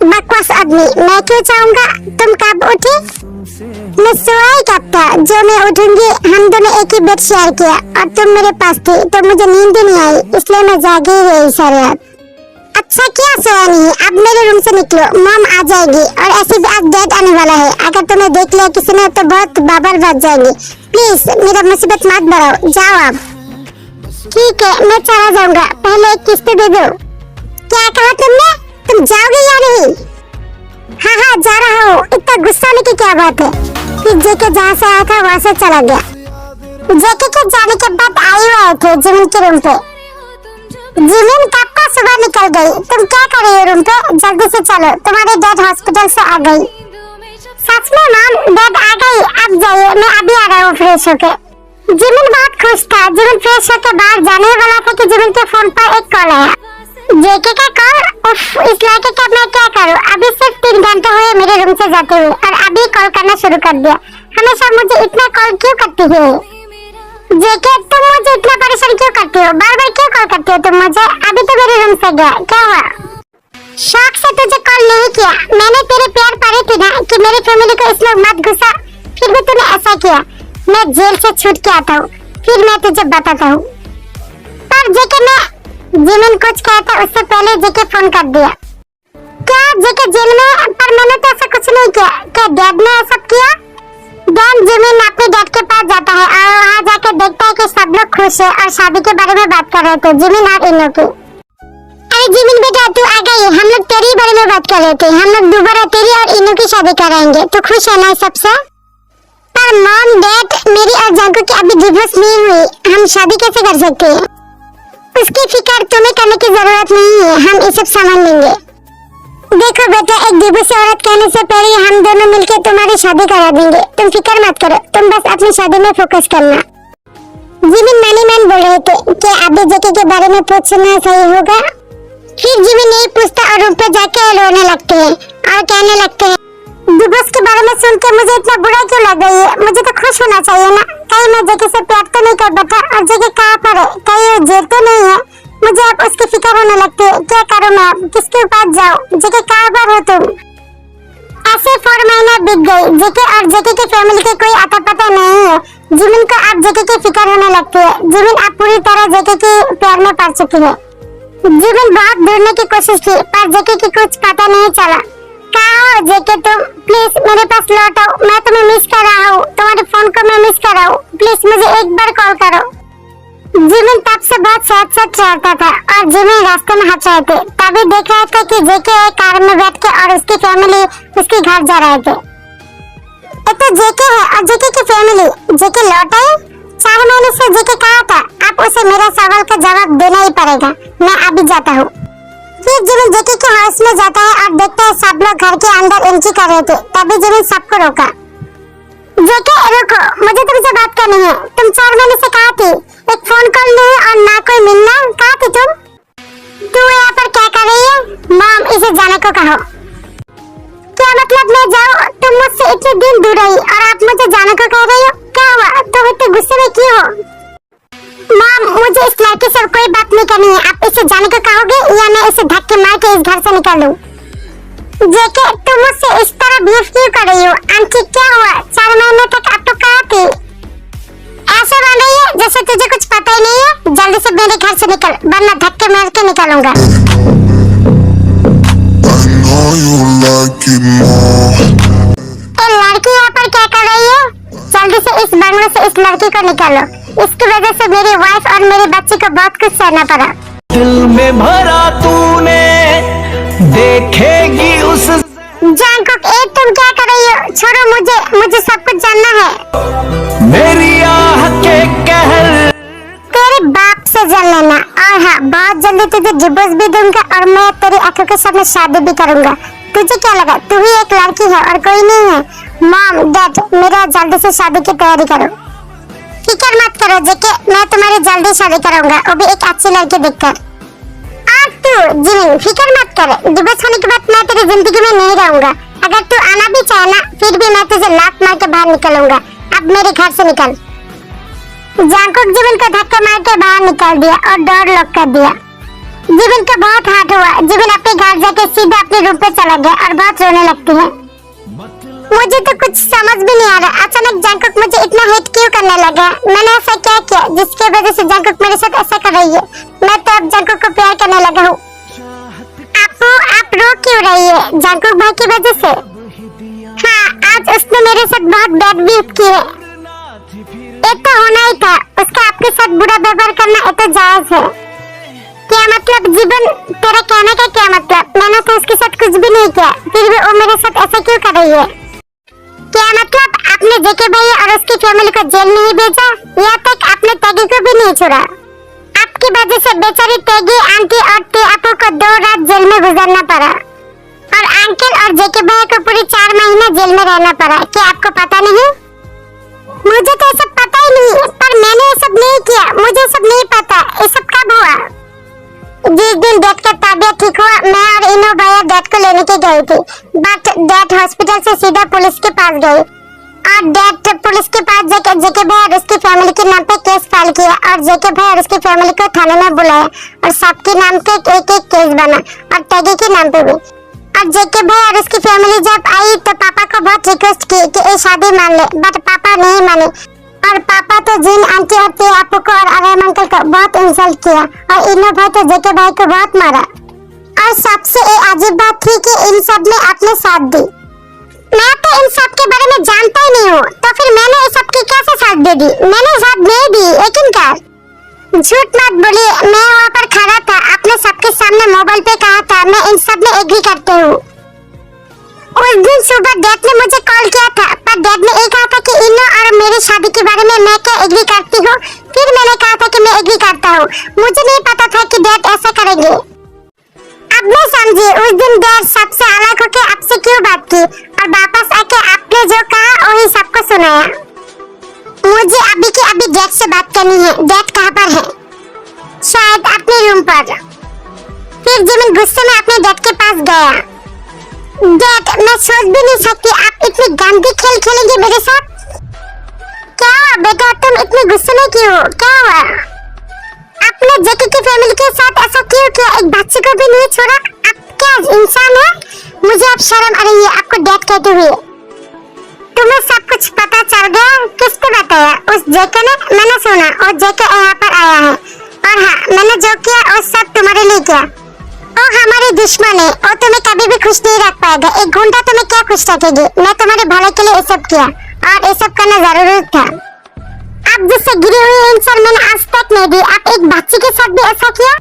बकवास आदमी, मैं क्यों चाहूँगा? तुम कब उठी? मैं सोया ही कब था? जो मैं उठूंगी, हम दोनों एक ही बेड शेयर किया और तुम मेरे पास थी, तो मुझे नींद ही नहीं आई, इसलिए मैं जागी ही रही सारी रात। अच्छा किया सोया नहीं। अब मेरे रूम से निकलो, मॉम आ जाएगी और ऐसे भी आज डैड आने वाला है। अगर तुम्हें देख लिया किसी ने तो बहुत बाबर बच जाएंगी। प्लीज मेरा मुसीबत मत बढ़ाओ, जाओ आप। ठीक है, मैं चला जाऊंगा, पहले एक किस्त दे दो। क्या कहा तुमने? तुम जाओगे या नहीं? हाँ हाँ, जा रहा हूँ। इतना गुस्सा होने की क्या बात है? फिर जेके जहाँ से आया था वहाँ से चला गया। जेके के जाने के बाद आए हुए थे जिमिन के रूम पे। जिमिन कब का सुबह निकल गई। तुम क्या कर रही हो रूम पे? जल्दी से चलो, तुम्हारे डैड हॉस्पिटल से आ गई। सच में मैम, डैड आ गई? अब जाइए, मैं अभी आ रहा हूँ फ्रेश होके। जिमिन बहुत खुश था। जिमिन फ्रेश होकर बाहर जाने वाला था कि जिमिन के फोन पर एक कॉल आया। जेके का कॉल? उफ, इस लड़के का मैं क्या करूं? अभी सिर्फ 3 घंटे हुए मेरे रूम से जाते हुए और अभी कॉल करना शुरू कर दिया। हमेशा मुझे इतना कॉल क्यों करती है? जेके, तुम मुझे इतना परेशान क्यों करती हो? बार बार क्यों कॉल करती हो तुम मुझे? अभी तो मेरे रूम से गया, क्या हुआ? शौक से तुझे कॉल नहीं किया। मैंने तेरे प्यार पड़ी थी ना कि मेरी फैमिली को इसमें मत घुसा, फिर भी तूने ऐसा किया। मैं जेल से छूट के आता हूँ, फिर मैं तुझे बताता हूँ। पर जेके, मैं जिमिन कुछ कहता उससे पहले जेके फोन कर दिया। क्या जेके जेल में? पर मैंने तो ऐसा कुछ नहीं किया। क्या डैड ने ऐसा किया? डैड जिमिन अपने डैड के पास जाता है और वहाँ जाकर देखता है कि सब लोग खुश है और शादी के बारे में बात कर रहे थे जिमिन और इनो की। अरे जिमिन बेटा, तू आ गई। हम लोग तेरे बारे में बात कर रहे थे। हम लोग दोबारा तेरी और इनो की शादी कराएंगे, तो खुश है ना सबसे? पर मॉम डैड, मेरी और जांको की अभी डिवोर्स नहीं हुई, हम शादी कैसे कर सकते हैं? उसकी फिक्र तुम्हें करने की जरूरत नहीं है, हम ये सब संभाल लेंगे। देखो बेटा, एक डिवोर्स औरत कहने से पहले हम दोनों मिलकर तुम्हारी शादी करा देंगे, तुम फिक्र मत करो, तुम बस अपनी शादी में फोकस करना। जिमिन मनी मैन बोल रहे थे कि अभी जेके के बारे में पूछना सही होगा। फिर जिमिन नहीं पूछता और रूम पे जाके रोने लगते हैं और कहने लगते हैं, डिवोर्स के बारे में सुन के मुझे इतना बुरा क्यों लग रही है? मुझे तो खुश होना चाहिए ना। कहीं मैं जेके से प्यार तो नहीं कर बैठा और जेके कहाँ पर है? कहीं वो जेल तो नहीं है? मुझे अब उसकी फिक्र होने लगती है। क्या करूँ मैं अब? किसके पास जाऊँ? जेके कहाँ पर हो तुम? ऐसे 4 महीना बीत गए। जेके और जेके की फैमिली के कोई आता पता नहीं है। जिमिन को अब जेके की फिक्र होने लगती है। जिमिन अब पूरी तरह जेके के प्यार में पड़ चुकी है। जिमिन बहुत ढूंढने की कोशिश की पर जेके की कुछ पता नहीं चला। कहाँ हो जेके तुम? प्लीज मेरे पास लौट आओ, मैं तुम्हें मिस कर रहा हूँ। तुम्हारे फोन को मैं मिस कर रहा हूँ। प्लीज मुझे एक बार कॉल करो। जिमिन तब से बहुत सच रहता था और जिमिन रास्ते में हंस रहे थे। तभी देख रहे थे कि जेके एक कार में बैठ के और उसकी फैमिली उसके घर जा रहे थे। ये तो जेके है और जेके की फैमिली। जेके लौट आए। 4 महीने से जेके कहाँ था? अब उसे मेरा सवाल का जवाब देना ही पड़ेगा। मैं अभी जाता हूँ। फिर जिमिन जेके के हाउस में जाता है और देखता है सब लोग घर के अंदर एंट्री कर रहे थे। तभी जिमिन सबको रोका। जेके रुको, मुझे तुमसे बात करनी है। तुम 4 महीने से कहाँ थी? एक फोन कॉल नहीं और ना कोई मिलना। कहाँ थी तुम? तू यहाँ पर क्या कर रही है? मॉम, इसे जाने को कहो। क्या मतलब मैं जाऊँ? तुम मुझसे इतने दिन दूर रही और आप मुझे जाने को कह रही हो? क्या हुआ? तुम इतने गुस्से में क्यों हो? मॉम, मुझे इस लड़के से कोई बात नहीं करनी है। आप इसे जाने को कहोगे या मैं इसे धक्के मार के इस घर से निकाल दूँ? जेके, तुम मुझसे इस तरह बिहेव क्यों कर रही हो? आंटी, क्या हुआ? 4 महीने तक आप तो कहाँ थी? ऐसे बन रही है जैसे तुझे कुछ पता ही नहीं है। जल्दी से मेरे घर से निकल, वरना धक्के मार के निकालूंगा। लड़की यहाँ पर क्या कर रही है? जल्दी से इस बंगले से इस लड़की को निकालो। इसकी वजह से मेरी वाइफ और मेरे बच्चे को बहुत कुछ सहना पड़ा। दिल में भरा तूने देखेगी उस जंगकुक, तुम क्या कर रही हो? छोड़ो मुझे सब कुछ जानना है। मेरी आह के कहर तेरे बाप से जान लेना। और हाँ, बहुत जल्दी तुझे डिवोर्स भी दूंगा और मैं तेरी आंखों के सामने शादी भी करूंगा। तुझे क्या लगा तू ही एक लड़की है और कोई नहीं है? मॉम, डैड, मेरा जल्दी से शादी की तैयारी करो। फिक्र मत करो जेके, मैं तुम्हारी जल्दी शादी कराऊंगा, वो भी एक अच्छी लड़की देखकर। और तू जिमिन, फिक्र मत कर। डिवोर्स होने के बाद मैं तेरी जिंदगी में नहीं रहूंगा। अगर तू आना भी चाहे ना, फिर भी मैं तुझे लात मार के बाहर निकलूंगा। अब मेरे घर से निकल। जंगकुक जिमिन को धक्का मार के बाहर निकाल दिया और डोर लॉक कर दिया। जिमिन को बहुत हर्ट हुआ। जिमिन अपने घर जाके सीधा अपने रूम पे चला गया और बहुत रोने लगती है। मुझे तो कुछ समझ भी नहीं आ रहा, अचानक जंगकुक मुझे इतना हेट क्यों करने लगा? मैंने ऐसा क्या किया जिसकी वजह से जंगकुक मेरे साथ ऐसा कर रही है? मैं तो अब जंगकुक को प्यार करने लगा हूँ। आप रो क्यों रही है? जंगकुक भाई की वजह से? हाँ, आज उसने मेरे साथ बहुत बैड बिहेव की है। ये तो होना ही था। उसका आपके साथ बुरा व्यवहार करना ये तो जायज है। क्या मतलब जीवन, तेरा कहने का क्या मतलब? मैंने तो उसके साथ कुछ भी नहीं किया, फिर भी वो मेरे साथ ऐसा क्यों कर रही है? क्या मतलब आपने जेके भाई और उसकी फैमिली को जेल नहीं भेजा? या तक आपने तेगी को भी नहीं छोड़ा? आपकी वजह से बेचारी तेगी आंटी और टियापू को 2 रात जेल में गुजारना पड़ा और अंकल और जेके भाई को पूरी 4 महीने जेल में रहना पड़ा। क्या आपको पता नहीं? मुझे तो ये सब पता ही नहीं, पर मैंने ये सब नहीं किया। मुझे सब नहीं पता। ये सब कब हुआ? जिस दिन डैड का तबीयत ठीक हुआ, मैं और इनो भैया डैड को लेने के गई थी, बट डैड हॉस्पिटल से सीधा पुलिस के पास गए और डैड पुलिस के पास जाकर जेके भाई और उसकी फैमिली के नाम पे केस फाइल किया और जेके भाई और उसकी फैमिली को थाने में बुलाया और सबके नाम पे एक केस बना और तेगी के नाम पे भी। और जेके भाई और उसकी फैमिली जब आई तो पापा को बहुत रिक्वेस्ट की कि ये शादी मान ले, बट पापा नहीं माने और पापा तो जिन आंटी और टियापू को और अरहम अंकल को बहुत इंसल्ट किया और इनो भाई तो जेके भाई को बहुत मारा। और सबसे अजीब बात थी कि इन सब ने अपने साथ दी। मैं तो इन सब के बारे में जानता ही नहीं हूँ, तो फिर मैंने इस सब की कैसे साथ दे दी? मैंने साथ नहीं दी, लेकिन क्या? झूठ मत बोलिए, मैं वहाँ पर खड़ा था, आपने सबके सामने मोबाइल पे कहा था। मैं इन सब में एग्री करती हूँ। उस दिन सुबह डैड ने मुझे कॉल किया था, पर डैड ने ये कहा था कि इनो और मेरी शादी के बारे में मैं क्या एग्री करती हूँ? फिर मैंने कहा था कि मैं एग्री करता हूँ। मुझे नहीं पता था कि डैड ऐसा करेंगे। अब मैं समझी उस दिन डैड सबसे अलग होके आपसे क्यों बात की और वापस आके आपने जो कहा वही सबको सुनाया। मुझे अभी के अभी डैड से बात करनी है। डैड कहाँ पर है? शायद अपने रूम पर। फिर जिमिन गुस्से में अपने डैड के पास गया। डैड, मैं सोच भी नहीं सकती आप इतनी गंदी खेल खेलेंगे मेरे साथ। क्या हुआ बेटा, तुम इतने गुस्से में क्यों हो? क्या हुआ? अपने जेके की फैमिली के साथ ऐसा क्यों किया? एक बच्चे को भी नहीं छोड़ा। आप क्या इंसान है? मुझे अब शर्म आ रही है आपको डैड कहते हुए। तुम्हें सब कुछ पता चल गया? किसने बताया? उस जेके ने। मैंने सुना और जेके यहाँ पर आया है। और हाँ, मैंने जो किया वो सब तुम्हारे लिए किया। वो हमारे दुश्मन है और तुम्हें कभी भी खुश नहीं रख पाएगा। एक गुंडा तुम्हें क्या खुश रखेगी? मैं तुम्हारे भले के लिए ये सब किया और ये सब करना जरूरी था। आप जिससे गिरी हुई इंसान मैंने आज तक नहीं दी। आप एक बच्चे के साथ भी ऐसा किया?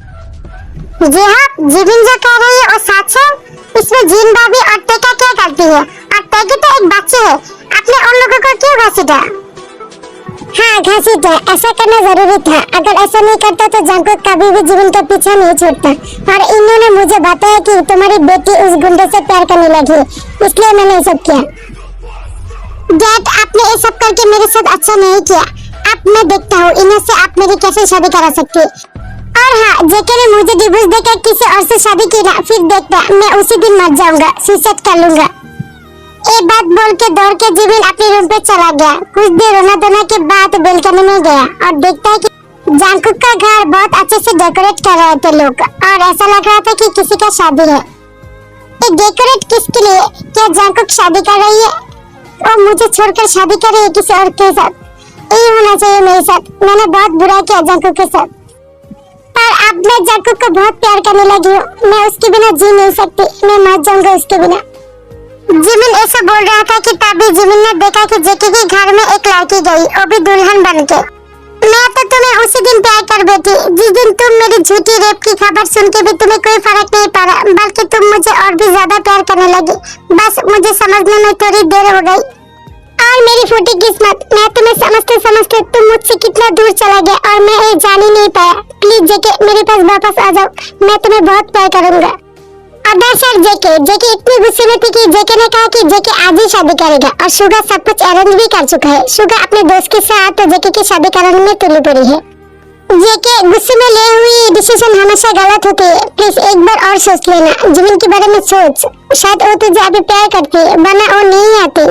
जी हाँ, जिमिन जो कह रही है वो सच है। इसमें जिन भाभी और टेका क्या करती है? और टेकी तो एक बच्चे है। आपने उन लोगों को क्यों घसीटा? हाँ, घसीटा। ऐसा करना जरूरी था। अगर ऐसा नहीं करता तो जंकुक कभी भी जिमिन का पीछा नहीं छोड़ता। और इन्होंने मुझे बताया कि तुम्हारी बेटी उस गुंडे से प्यार करने लगी, इसलिए मैंने ये सब किया। डैड, आपने ये सब करके मेरे साथ अच्छा नहीं किया। अब मैं देखता हूँ इन्हें से आप मेरी कैसे शादी करा सकती। और हाँ, जेके ने मुझे डिवोर्स देकर किसी और से शादी की ना, फिर देखता मैं उसी दिन मर जाऊंगा, सुसाइड कर लूंगा। ये बात बोल के दौड़ के जिमिन अपने रूम पे चला गया। कुछ देर रोना धोना के बाद बेलकनी में गया और देखता है कि जंकुक का घर बहुत अच्छे से डेकोरेट कर रहे थे लोग और ऐसा लग रहा था कि किसी का शादी है। ये डेकोरेट किसके लिए? क्या जंकुक शादी कर रही है? वो मुझे छोड़कर शादी कर रही है किसी और के साथ? यही होना चाहिए मेरे साथ। मैंने बहुत बुरा किया जंकुक के साथ, पर अब मैं जंकुक को बहुत प्यार करने लगी हूँ। मैं उसके बिना जी नहीं सकती। मैं मर जाऊंगा उसके बिना। जिमिन ऐसा बोल रहा था कि तभी जिमिन ने देखा कि जेके के घर में एक लड़की गई, वो भी दुल्हन बनके। मैं तो तुम्हें उसी दिन प्यार कर बैठी जिस दिन तुम मेरी झूठी रेप की खबर सुन के भी तुम्हें कोई फर्क नहीं पड़ा, बल्कि तुम मुझे और भी ज्यादा प्यार करने लगी। बस मुझे समझने में थोड़ी देर हो गई। और मेरी फूटी किस्मत, मैं तुम्हें समझते समझते तुम मुझसे कितना दूर चला गया और मैं ये जान ही नहीं पाया। प्लीज जेके, मेरे पास वापस आ जाओ। मैं तुम्हें बहुत प्यार करूंगा। दरअसल जेके इतनी गुस्से में थी कि जेके ने कहा कि जेके आज ही शादी करेगा और शुगा सब कुछ अरेंज भी कर चुका है। शुगा अपने दोस्त के साथ जेके की शादी कराने में तुली पड़ी है। जेके, गुस्से में ले हुई डिसीजन हमेशा गलत होती है। प्लीज एक बार और सोच लेना। जिमिन के बारे में सोच, शायद वो तुझे अभी प्यार करती है, वरना वो नहीं आती।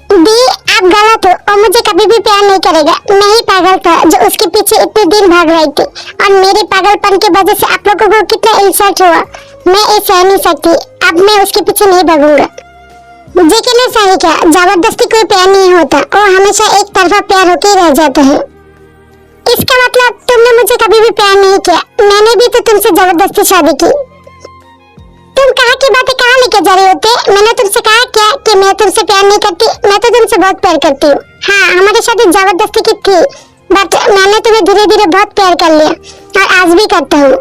दी, आप गलत हो और मुझे कभी भी प्यार नहीं करेगा। मैं ही पागल था जो उसके पीछे इतने दिन भाग रही थी और मेरे पागलपन की वजह से आप लोगों को कितना इंसल्ट हुआ। मैं ये सह नहीं सकती। अब मैं उसके पीछे नहीं भागूंगा। जेके ने सही कहा, जबरदस्ती कोई प्यार नहीं होता, वो हमेशा एक तरफा प्यार होकर रह जाता है। इसका मतलब तुमने मुझे कभी भी प्यार नहीं किया। मैंने भी तो तुमसे जबरदस्ती शादी की। तुम कहाँ की बातें कहाँ लेके जा रहे होते? मैंने तुमसे कहा क्या कि मैं तुमसे प्यार नहीं करती? मैं तो तुमसे बहुत प्यार करती हूँ। हाँ, हमारी शादी जबरदस्ती की थी, बट मैंने तुम्हें धीरे धीरे बहुत प्यार कर लिया और आज भी करता हूँ।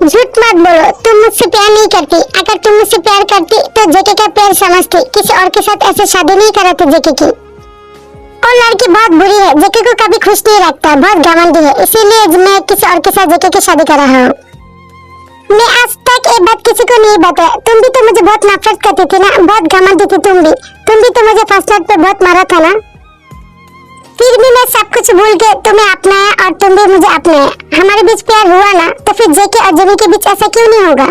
झूठ मत बोलो, तुम मुझसे प्यार नहीं करती। अगर तुम मुझसे प्यार करती तो जेके का प्यार समझती। किसी और के साथ ऐसे शादी नहीं कराती जेके की। और लड़की बहुत बुरी है, जेके को कभी खुश नहीं रखता, बहुत घमंडी है। इसीलिए मैं किसी और के साथ जेके की शादी कर रहा हूँ। मैं आज तक ये बात किसी को नहीं बताया। तुम भी तो मुझे बहुत नफरत करती थी ना, बहुत घमंडी थी तुम भी तो मुझे फर्स्ट लाइट पे बहुत मारा था ना। फिर भी मैं सब कुछ भूल के तुम्हें अपनाया और तुम भी मुझे अपनाया। हमारे बीच प्यार हुआ ना, तो फिर जेके और जिमी के बीच ऐसा क्यों नहीं होगा?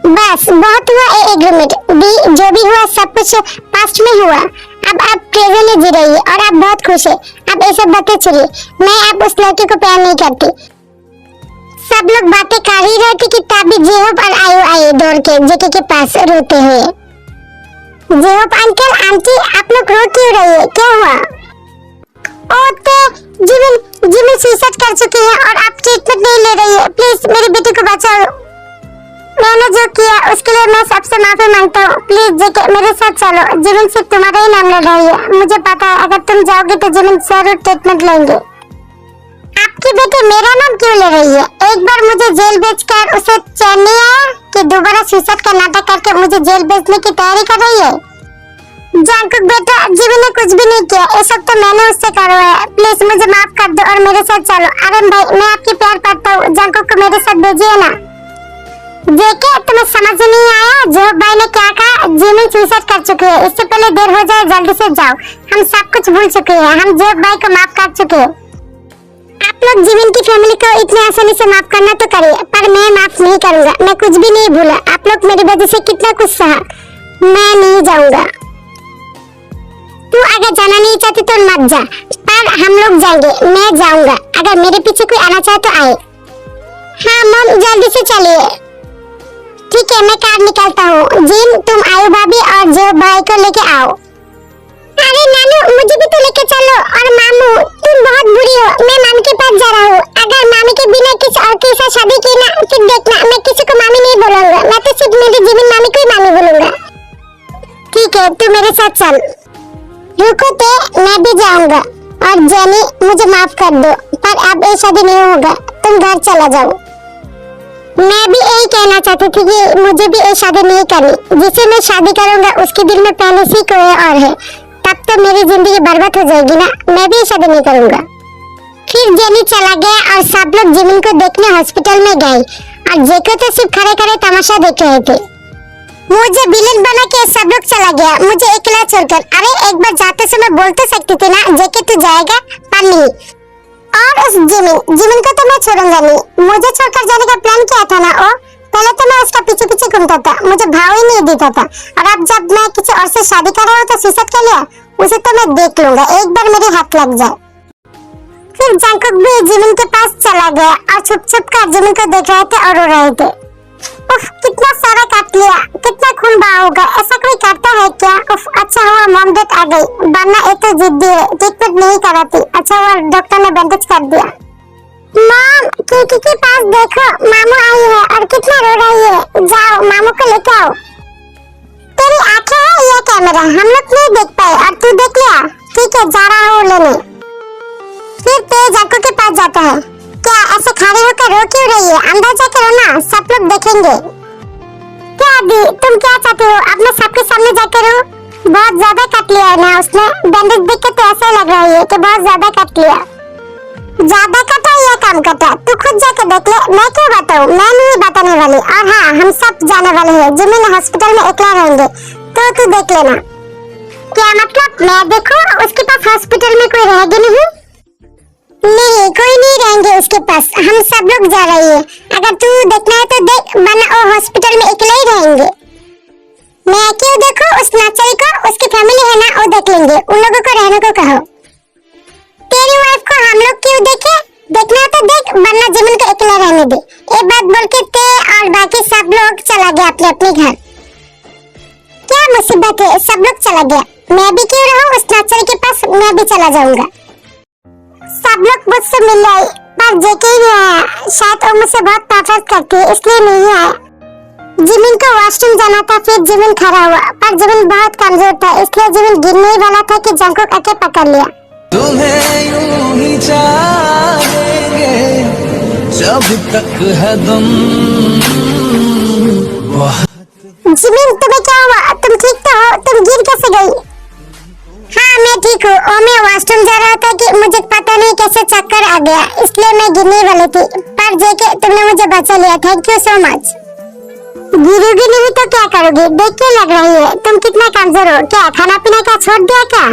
बस बहुत हुआ ये एग्रीमेंट। भी जो भी हुआ सब कुछ पास्ट में हुआ। अब आप प्रेजेंट में जी रही है और आप बहुत खुश है। अब ये सब बातें छोड़िए। मैं अब उस लड़की को प्यार नहीं करती। सब लोग बातें कर ही रहे थे कि तभी जेहोप और आयु आए दौड़ के जेके के पास रोते हुए। जेहोप अंकल, आंटी, आप लोग रो क्यों रही है? क्या हुआ? जिमिन सुसाइड कर चुकी है और आप ट्रीटमेंट नहीं ले रही है। प्लीज मेरी बेटी को बचाओ। मैंने जो किया उसके लिए मैं सबसे माफी मांगता हूँ। प्लीज जेके, मेरे साथ चलो। जिमिन सिर्फ तुम्हारा ही नाम ले रही है। मुझे पता है अगर तुम जाओगे तो जिमिन जरूर ट्रीटमेंट लेंगे। आपकी बेटी मेरा नाम क्यों ले रही है? एक बार मुझे जेल भेजकर उसे चैन नहीं आया कि दोबारा सुसाइड का नाटक करके मुझे जेल भेजने की तैयारी कर रही है। जंकुक बेटा, जिमिन ने कुछ भी नहीं किया। ये सब तो मैंने उससे करवाया। प्लीज मुझे माफ कर दो और मेरे साथ चलो। अरे भाई, मैं आपकी प्यार करता हूँ। जंकुक को मेरे साथ भेजिए ना। देखे तुम्हें समझ नहीं आया जोब भाई ने क्या कहा? जिमिन सुसाइड कर चुकी है। इससे पहले देर हो जाए, जल्दी से जाओ। हम सब कुछ भूल चुके हैं। हम जोब भाई को माफ कर चुके हैं। आप लोग जिमिन की फैमिली को इतनी आसानी से माफ करना तो करिए, पर मैं माफ नहीं करूंगा। मैं कुछ भी नहीं भूला। आप लोग मेरी वजह से कितना कुछ सहा। मैं नहीं जाऊंगा। तू अगर जाना नहीं चाहती तो मत जा, पर हम लोग जाएंगे। मैं जाऊंगा। अगर मेरे पीछे कोई आना चाहे तो आए। हाँ मम, जल्दी से चलिए। ठीक है, मैं कार निकालता हूँ। जिन, तुम आयु भाभी और जो भाई को लेके आओ। अरे नानू, मुझे भी तो लेके चलो। और मामू, तुम बहुत बुरी हो। मैं मामी के पास जा रहा हूँ। अगर मामी के बिना किसी और के साथ शादी की ना, फिर देखना मैं किसी को मामी नहीं बोलूंगा। मैं तो सिर्फ मेरी जिमिन मामी को ही मामी बोलूंगा। ठीक है, तू मेरे साथ चल। रुको ते, मैं भी जाऊंगा। और जेनी, मुझे माफ कर दो, पर अब ये शादी नहीं होगा। तुम घर चला जाओ। मैं भी यही कहना चाहती थी कि मुझे भी ये शादी नहीं करनी। जिसे मैं शादी करूंगा उसके दिल में पहले से कोई और है। तब तो मेरी जिंदगी बर्बाद हो जाएगी ना। मैं भी शादी नहीं करूंगा। फिर जेनी चला गया और सब लोग जिमिन को देखने हॉस्पिटल में गए। और जेको तो सिर्फ खड़े खड़े तमाशा देख रहे थे। मुझे विलेन बना के सब लोग चला गया, मुझे अकेला छोड़कर। अरे एक बार जाते समय बोल तो सकती थी ना जेके तू जाएगा, पर नहीं। और उस जिमिन को तो मैं छोड़ूंगा नहीं। मुझे छोड़कर जाने का प्लान किया था ना वो। पहले तो मैं उसका पीछे पीछे घूमता था, मुझे भाव ही नहीं देता था। और अब जब मैं किसी और से शादी कर रहा हूँ तो सुसाइड कर लिया। उसे तो मैं देख लूंगा, एक बार मेरे हाथ लग जाए। फिर जंकुक भी जिमिन के पास चला गया और छुप छुप कर जिमिन को देख रहे थे और रो रहे थे। उफ, कितना सारा काट लिया, कितना खून बहा होगा। ऐसा कोई करता है क्या? उफ, अच्छा हुआ मॉम डेथ आ गई, वरना ये तो जिद्दी है, ट्रीटमेंट नहीं कराती। अच्छा हुआ डॉक्टर ने बैंडेज कर दिया। मॉम, कीकी के पास देखो, मामू आई है और कितना रो रही है। जाओ मामू को लेके आओ। तेरी आंखें है या कैमरा? हम लोग नहीं देख पाए और तू देख लिया। ठीक है, जा रहा हूँ लेने। फिर तेज जाको के पास जाता है। क्या ऐसे खड़े होकर रो क्यों रही है? अंदर जाकर रो ना, सब लोग देखेंगे। क्या दी, तुम क्या चाहते हो? अपने सबके सामने जाकर रो। बहुत ज्यादा काट लिया है ना उसने। बैंडेज देख के तो ऐसा लग रहा है कि बहुत ज्यादा काट लिया। ज्यादा कटा या कम कटा, तू खुद जाकर देख ले। मैं क्यों बताऊं? मैं नहीं बताने वाली। और हाँ, हम सब जाने वाले हैं। जिमिन हॉस्पिटल में अकेला रहेंगे, तो तू देख लेना। क्या मतलब? मैं देखूं? उसके पास हॉस्पिटल में कोई रहेगा नहीं? नहीं, कोई नहीं रहेंगे उसके पास। हम सब लोग जा रहे हैं। अगर तू देखना है तो देख, वरना वो हॉस्पिटल में अकेले ही रहेंगे। मैं क्यों देखूं? उस नाचरी को, उसकी फैमिली है ना, वो देख लेंगे। उन लोगों को रहने को कहो। तेरी वाइफ को हम लोग क्यों देखे? देखना तो देख, वरना जिमिन को अकेला रहने दे। एक बात बोल के ते और बाकी सब लोग चला गया अपने अपने घर। क्या मुसीबत है, सब लोग चला गया। मैं भी क्यों रहूं? उस नाचरी के पास मैं भी चला जाऊंगा। सब लोग मुझसे मिल आए, पर जेके ही नहीं आया। शायद वो मुझसे बहुत नफरत करती है, इसलिए नहीं आया। जिमिन को वॉशरूम जाना था, फिर जिमिन खड़ा हुआ, पर जिमिन बहुत कमजोर था, इसलिए जिमिन गिरने ही वाला था कि जंकुक आके पकड़ लिया। तुम्हें यूं ही चाहेंगे जब तक है दम। जिमिन, तुम्हें क्या हुआ? तुम ठीक तो हो? तुम गिर कैसे गई? हाँ, मैं ठीक हूँ। और मैं वॉशरूम जा रहा था कि मुझे पता नहीं कैसे चक्कर आ गया, इसलिए मैं गिरने वाली थी। पर जेके, तुमने मुझे बचा लिया, थैंक यू सो मच। गिरोगी नहीं तो क्या करोगी? देख के लग रही है तुम कितना कमजोर हो। क्या खाना पीना का छोड़ दिया क्या?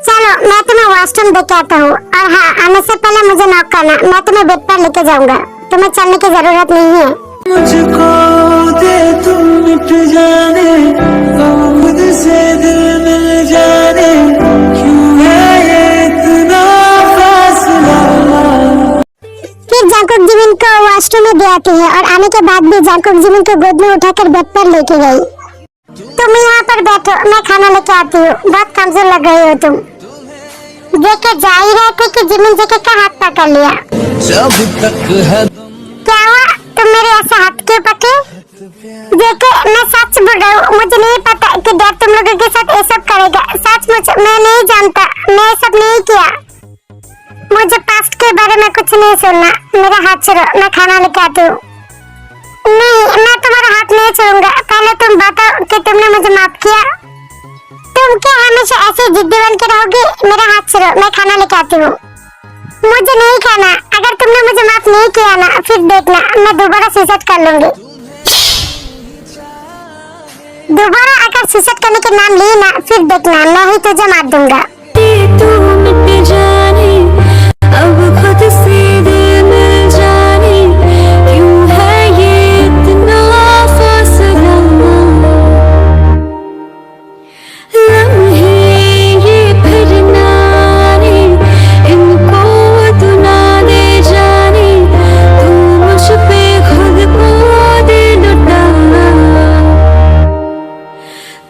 चलो, मैं तुम्हें वॉशरूम देके आता हूँ। और हाँ, आने से पहले मुझे नॉक करना, मैं तुम्हें बेड पर लेके जाऊंगा। तुम्हें चलने की जरूरत नहीं है। मुझको दे तुम मिट जाने, तुम खुद से दिल मिल जाने, क्यों है ये इतना फासला। फिर जंकुक जिमिन को वॉशरूम में ले आती है और आने के बाद भी जंकुक जिमिन को गोद में उठाकर बेड पर लेके गई। तुम यहाँ पर बैठो, मैं खाना लेके आती हूँ। बहुत कमजोर लग रही हो तुम। देखे जा ही रहे थे कि जिमिन जेके का हाथ पकड़ लिया। जब तक है क्या हुआ? तुम मेरे ऐसे हाथ क्यों पकड़े? जेके, मैं सच बोल रहा हूँ। मुझे नहीं पता कि डैड तुम लोगों के साथ ये सब करेगा। सचमुच मैं नहीं जानता, मैं ये सब नहीं किया। मुझे पास्ट के बारे में कुछ नहीं सुनना। मेरा हाथ छोड़ो, मैं खाना लेके आती हूँ। नहीं, मैं तुम्हारा हाथ नहीं छोड़ूंगा। पहले तुम बताओ कि तुमने मुझे माफ किया। तुम क्या हमेशा ऐसे जिद्दी बन के रहोगे? मेरा हाथ छोड़ो, मैं खाना लेके आती हूँ। मुझे नहीं खाना। अगर तुमने मुझे माफ नहीं किया ना, फिर देखना मैं दोबारा सुसाइड कर लूंगी। दोबारा अगर सुसाइड करने के नाम लिए ना, फिर देखना मैं ही तुझे मार दूंगा। तू मिट जाने अब खुद से दिल मिल जाने, क्यों है ये इतना फासला, लम्हे ये फिर ना आने, इनको तू ना दे जाने, तू मुझ पे खुद को दे लुटा,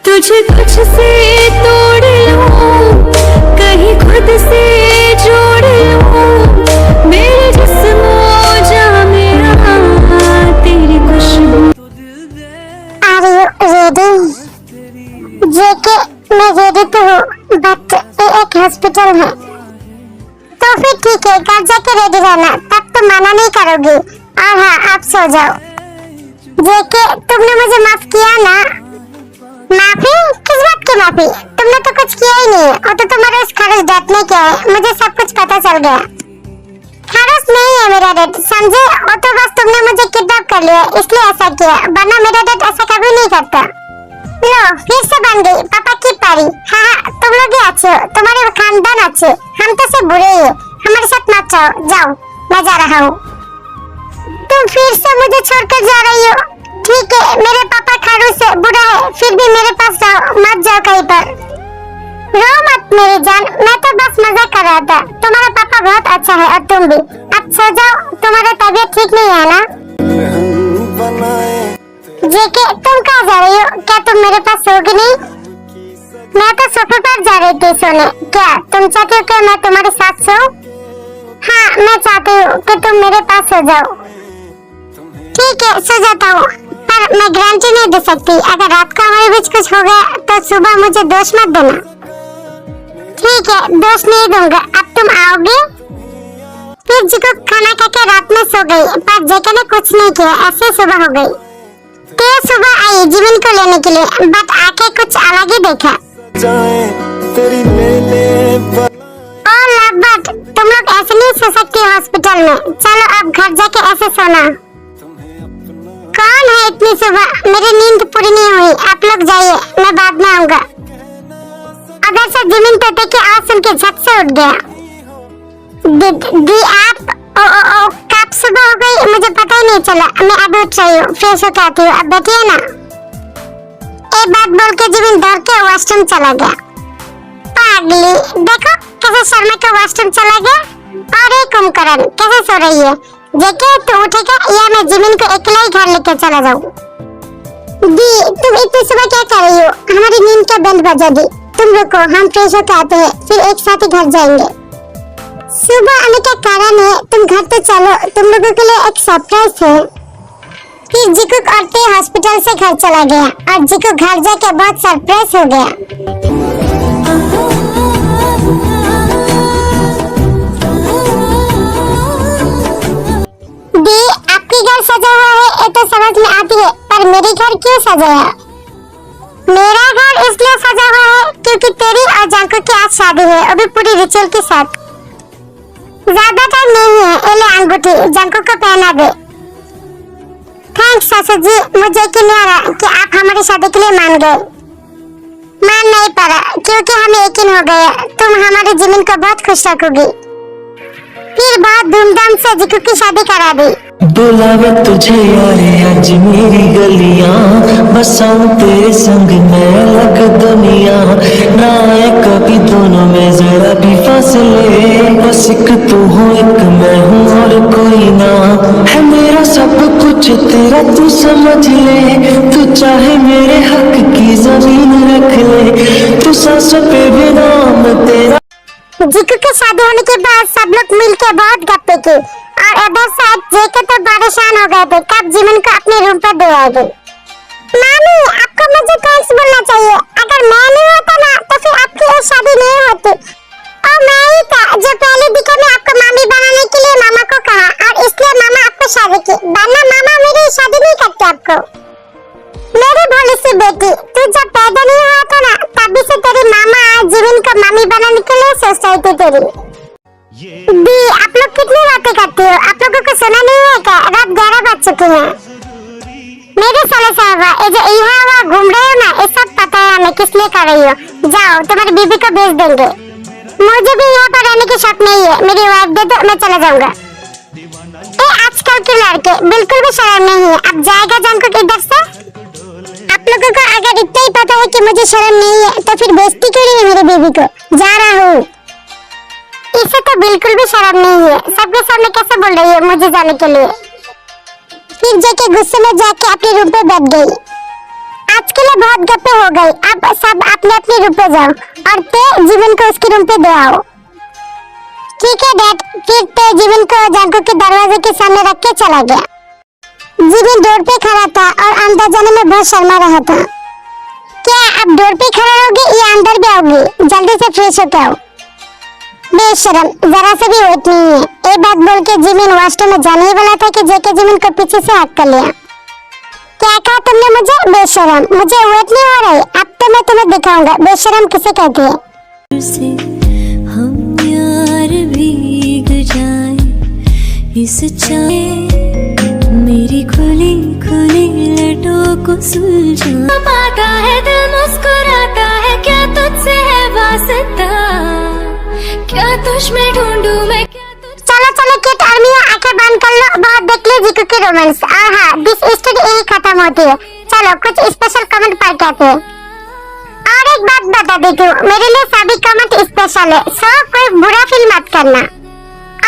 तुझे कुछ से तोड़ लूं, कहीं खुद से जोड़ लूं, मेरे जिस्म जा मेरा तेरी खुशबू। Are you ready? जेके मैं रेडी तो हूँ, बट ये एक हॉस्पिटल है। तो फिर ठीक है, घर जाके रेडी रहना, तब तो मना नहीं करोगी। और हाँ, आप सो जाओ। जेके तुमने मुझे माफ किया ना? माफी? किस बात की माफी? तुमने तो कुछ किया ही नहीं है, और तो तुम्हारा उस खरस डेट ने किया है, मुझे सब कुछ पता चल गया। खरस नहीं है मेरा डेट, समझे? और तो बस तुमने मुझे किडनैप कर लिया, इसलिए ऐसा किया, वरना मेरा डेट ऐसा कभी नहीं करता। लो, फिर से बन गई पापा की पारी। हाँ, तुम लोग ही अच्छे हो, तुम्हारे खानदान अच्छे, हम तो सब बुरे ही है। हमारे साथ मत जाओ, जाओ, मैं जा रहा हूँ। तुम फिर से मुझे छोड़कर जा रही हो? ठीक है, मेरे पापा खड़ूस से बुरा है, फिर भी मेरे पास रहो, मत जाओ कहीं पर। रो मत मेरी जान, मैं तो बस मजाक कर रहा था। तुम्हारा पापा बहुत अच्छा है, और तुम भी। अब सो जाओ, तुम्हारा तबीयत ठीक नहीं है ना? जेके तुम कहाँ जा रही हो? क्या तुम मेरे पास सोओगी नहीं? मैं तो सोफे पर जा रही थी सोने। क्या तुम चाहते हो कि मैं तुम्हारे साथ सोऊं? हाँ, मैं चाहती हूँ कि तुम मेरे पास सो जाओ। ठीक है, सो जाता हूँ, पर मैं गारंटी नहीं दे सकती। अगर रात को हमारे बीच कुछ हो गया तो सुबह मुझे दोष मत देना। ठीक है, दोष नहीं दूंगा। अब तुम आओगे? फिर जी को खाना खाकर रात में सो गई, पर जेके ने कुछ नहीं किया, ऐसे सुबह हो गई। तो सुबह आई जिमिन को लेने के लिए, बट आके कुछ अलग ही देखा। और लवबर्ड, तुम लोग ऐसे नहीं सो सकते हॉस्पिटल में। चलो अब घर जाके ऐसे सोना। कौन है इतनी सुबह? मेरी नींद पूरी नहीं हुई, आप लोग जाइए, मैं बाद में आऊंगा। अगर से जिमिन तोते की आवाज सुन के झट से उठ गया। दी आप ओ कब सुबह हो गई मुझे पता ही नहीं चला। मैं अब उठ रही हूँ, फ्रेश होकर आती हूँ, अब बैठिए ना। एक बात बोल के जिमिन डर के वॉशरूम चला गया। पागली, देखो कैसे शर्मा के वॉशरूम चला गया। और एक कुमकरण कैसे सो रही है। जेके तू उठेगा या मैं जिमिन को अकेला ही घर लेकर चला जाऊँ? दी तुम इतनी सुबह क्या कर रही हो? हमारी नींद का बेल बजा दी। तुम रुको, हम फ्रेश होकर आते हैं, फिर एक साथ ही घर जाएंगे। सुबह आने का कारण है, तुम घर तो चलो, तुम लोगों के लिए एक सरप्राइज है। फिर जिकुक और ते हॉस्पिटल से घर चला गया, और जिकुक घर जाके बहुत सरप्राइज हो गया। दी आपकी घर सजा हुआ है, ये तो समझ में आती है, पर मेरी घर क्यों सजा है? मेरा घर इसलिए सजा हुआ है क्योंकि तेरी और जांको की आज शादी है, अभी पूरी रिचुअल के साथ। ज्यादा टाइम नहीं है, ये ले अंगूठी, जांको को पहना दे। थैंक्स ससुर जी, मुझे यकीन नहीं आ रहा कि आप हमारी शादी के लिए मान गए। मान नहीं पा क्योंकि हमें यकीन हो गया तुम हमारे जिमिन को बहुत खुश रखोगी। फिर बहुत धूमधाम से जिकू की शादी करा दी। बुलावे तुझे यारे आज मेरी गलियां, बसाऊं तेरे संग मैं अलग दुनिया, ना आए कभी दोनों में जरा भी फासले, बस एक तू हो एक मैं हूँ और कोई ना है मेरा सब कुछ तेरा, तू समझ ले, तू चाहे मेरे हक की जमीन रख ले, तू सांसों पे भी नाम तेरा। जिकू की शादी होने के बाद सब लोग मिलकर बहुत गप्पे की, और अदर साइड जेके तो परेशान हो गए थे कब जिमिन को अपने रूम पर दे आएगी। मामी, आपको मुझे थैंक्स बोलना चाहिए, अगर मैं नहीं होता ना तो फिर आपकी ये शादी नहीं होती, और मैं ही था जो पहले दिखे में आपको मामी बनाने के लिए मामा को कहा, और इसलिए मामा आपको शादी की, वरना मामा मेरी शादी नहीं करते आपको। मेरी भोली सी बेटी, तू जब पैदा नहीं हुआ था ना तभी से तेरी मामा जिमिन को मामी बनाने के लिए सोच रही थी तेरी। दी आप लोग कितनी बातें करते हो, आप लोगों को सुना नहीं है क्या? रात 11 बज चुकी है। मेरे साले साहबा, ये जो यहाँ वहाँ घूम रहे हो ना, किस लिए कर रही हो? जाओ, तुम्हारी बीबी को भेज देंगे। मुझे भी यहाँ पर रहने की शौक नहीं है, मेरी वाइफ दे दो, मैं चला जाऊंगा। आजकल के लड़के बिल्कुल भी शर्म नहीं है। अब जाएगा जंकुक इधर से। आप लोगों को अगर इतना ही पता है कि मुझे शर्म नहीं है तो फिर बेइज्जती क्यों नहीं है मेरी बीबी को? जा रहा हूँ। इसे तो बिल्कुल भी शर्म नहीं है, सबके सामने कैसे बोल रही है मुझे जाने के लिए। फिर जाके गुस्से में जाके अपने रूम पे बैठ गई। आज के लिए बहुत गप्पे हो गई, अब सब अपने अपने रूम पे जाओ और ते जीवन को उसके रूम पे दे आओ। ठीक है डैड। फिर ते जीवन को जंकुक के दरवाजे के सामने रख के चला गया। जीवन डोर पे खड़ा था और अंदर जाने में बहुत शर्मा रहा था। क्या अब डोर पे खड़ा रहोगे या अंदर भी आओगे? जल्दी से फ्रेश होके आओ। बेशरम, जरा से भी वेट नहीं है। ये बात बोल के जिमिन वॉशरूम में जाने ही वाला था कि जेके जिमिन को पीछे से हक कर लिया। क्या कहा तुमने मुझे? बेशरम, मुझे वेट नहीं हो रही। अब तो मैं तुम्हें दिखाऊंगा बेशरम किसे कहते हैं। हम यार भीग जाए इस चाय मेरी खुली खुली लटों को सुलझा पाता है दिल मुस्कुराता है क्या तुझसे है वास्ता क्या तुझ में ढूंढूं मैं क्या चलो चलो किट आर्मी आंखें बंद कर लो, बहुत देख ली जीकू की रोमांस। हाँ, दिस स्टोरी यही खत्म होती है। चलो कुछ स्पेशल कमेंट पढ़ के आते हैं। और एक बात बता देती हूँ, मेरे लिए सभी कमेंट स्पेशल है, सो कोई बुरा फील मत करना।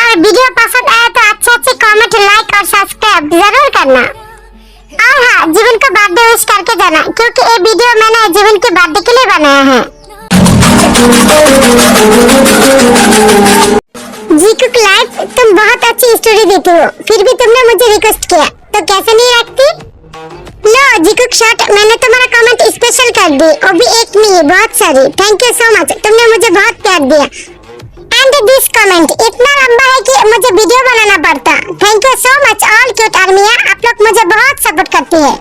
और वीडियो पसंद आया तो अच्छे कमेंट, लाइक और सब्सक्राइब जरूर करना। और हाँ, जीवन को बर्थडे विश करके जाना क्योंकि ये वीडियो मैंने जीवन के बर्थडे के लिए बनाया है। जीकुक लाइफ, तुम बहुत अच्छी स्टोरी देती हो, फिर भी तुमने मुझे रिक्वेस्ट किया तो कैसे नहीं रखती? लो जीकुक शॉट, मैंने तुम्हारा कमेंट स्पेशल कर दी, वो भी एक नहीं बहुत सारी। थैंक यू सो मच, तुमने मुझे बहुत प्यार दिया। एंड दिस कमेंट इतना लंबा है कि मुझे वीडियो बनाना पड़ता। Thank you so much all cute ARMYs, आप लोग मुझे बहुत सपोर्ट करती है।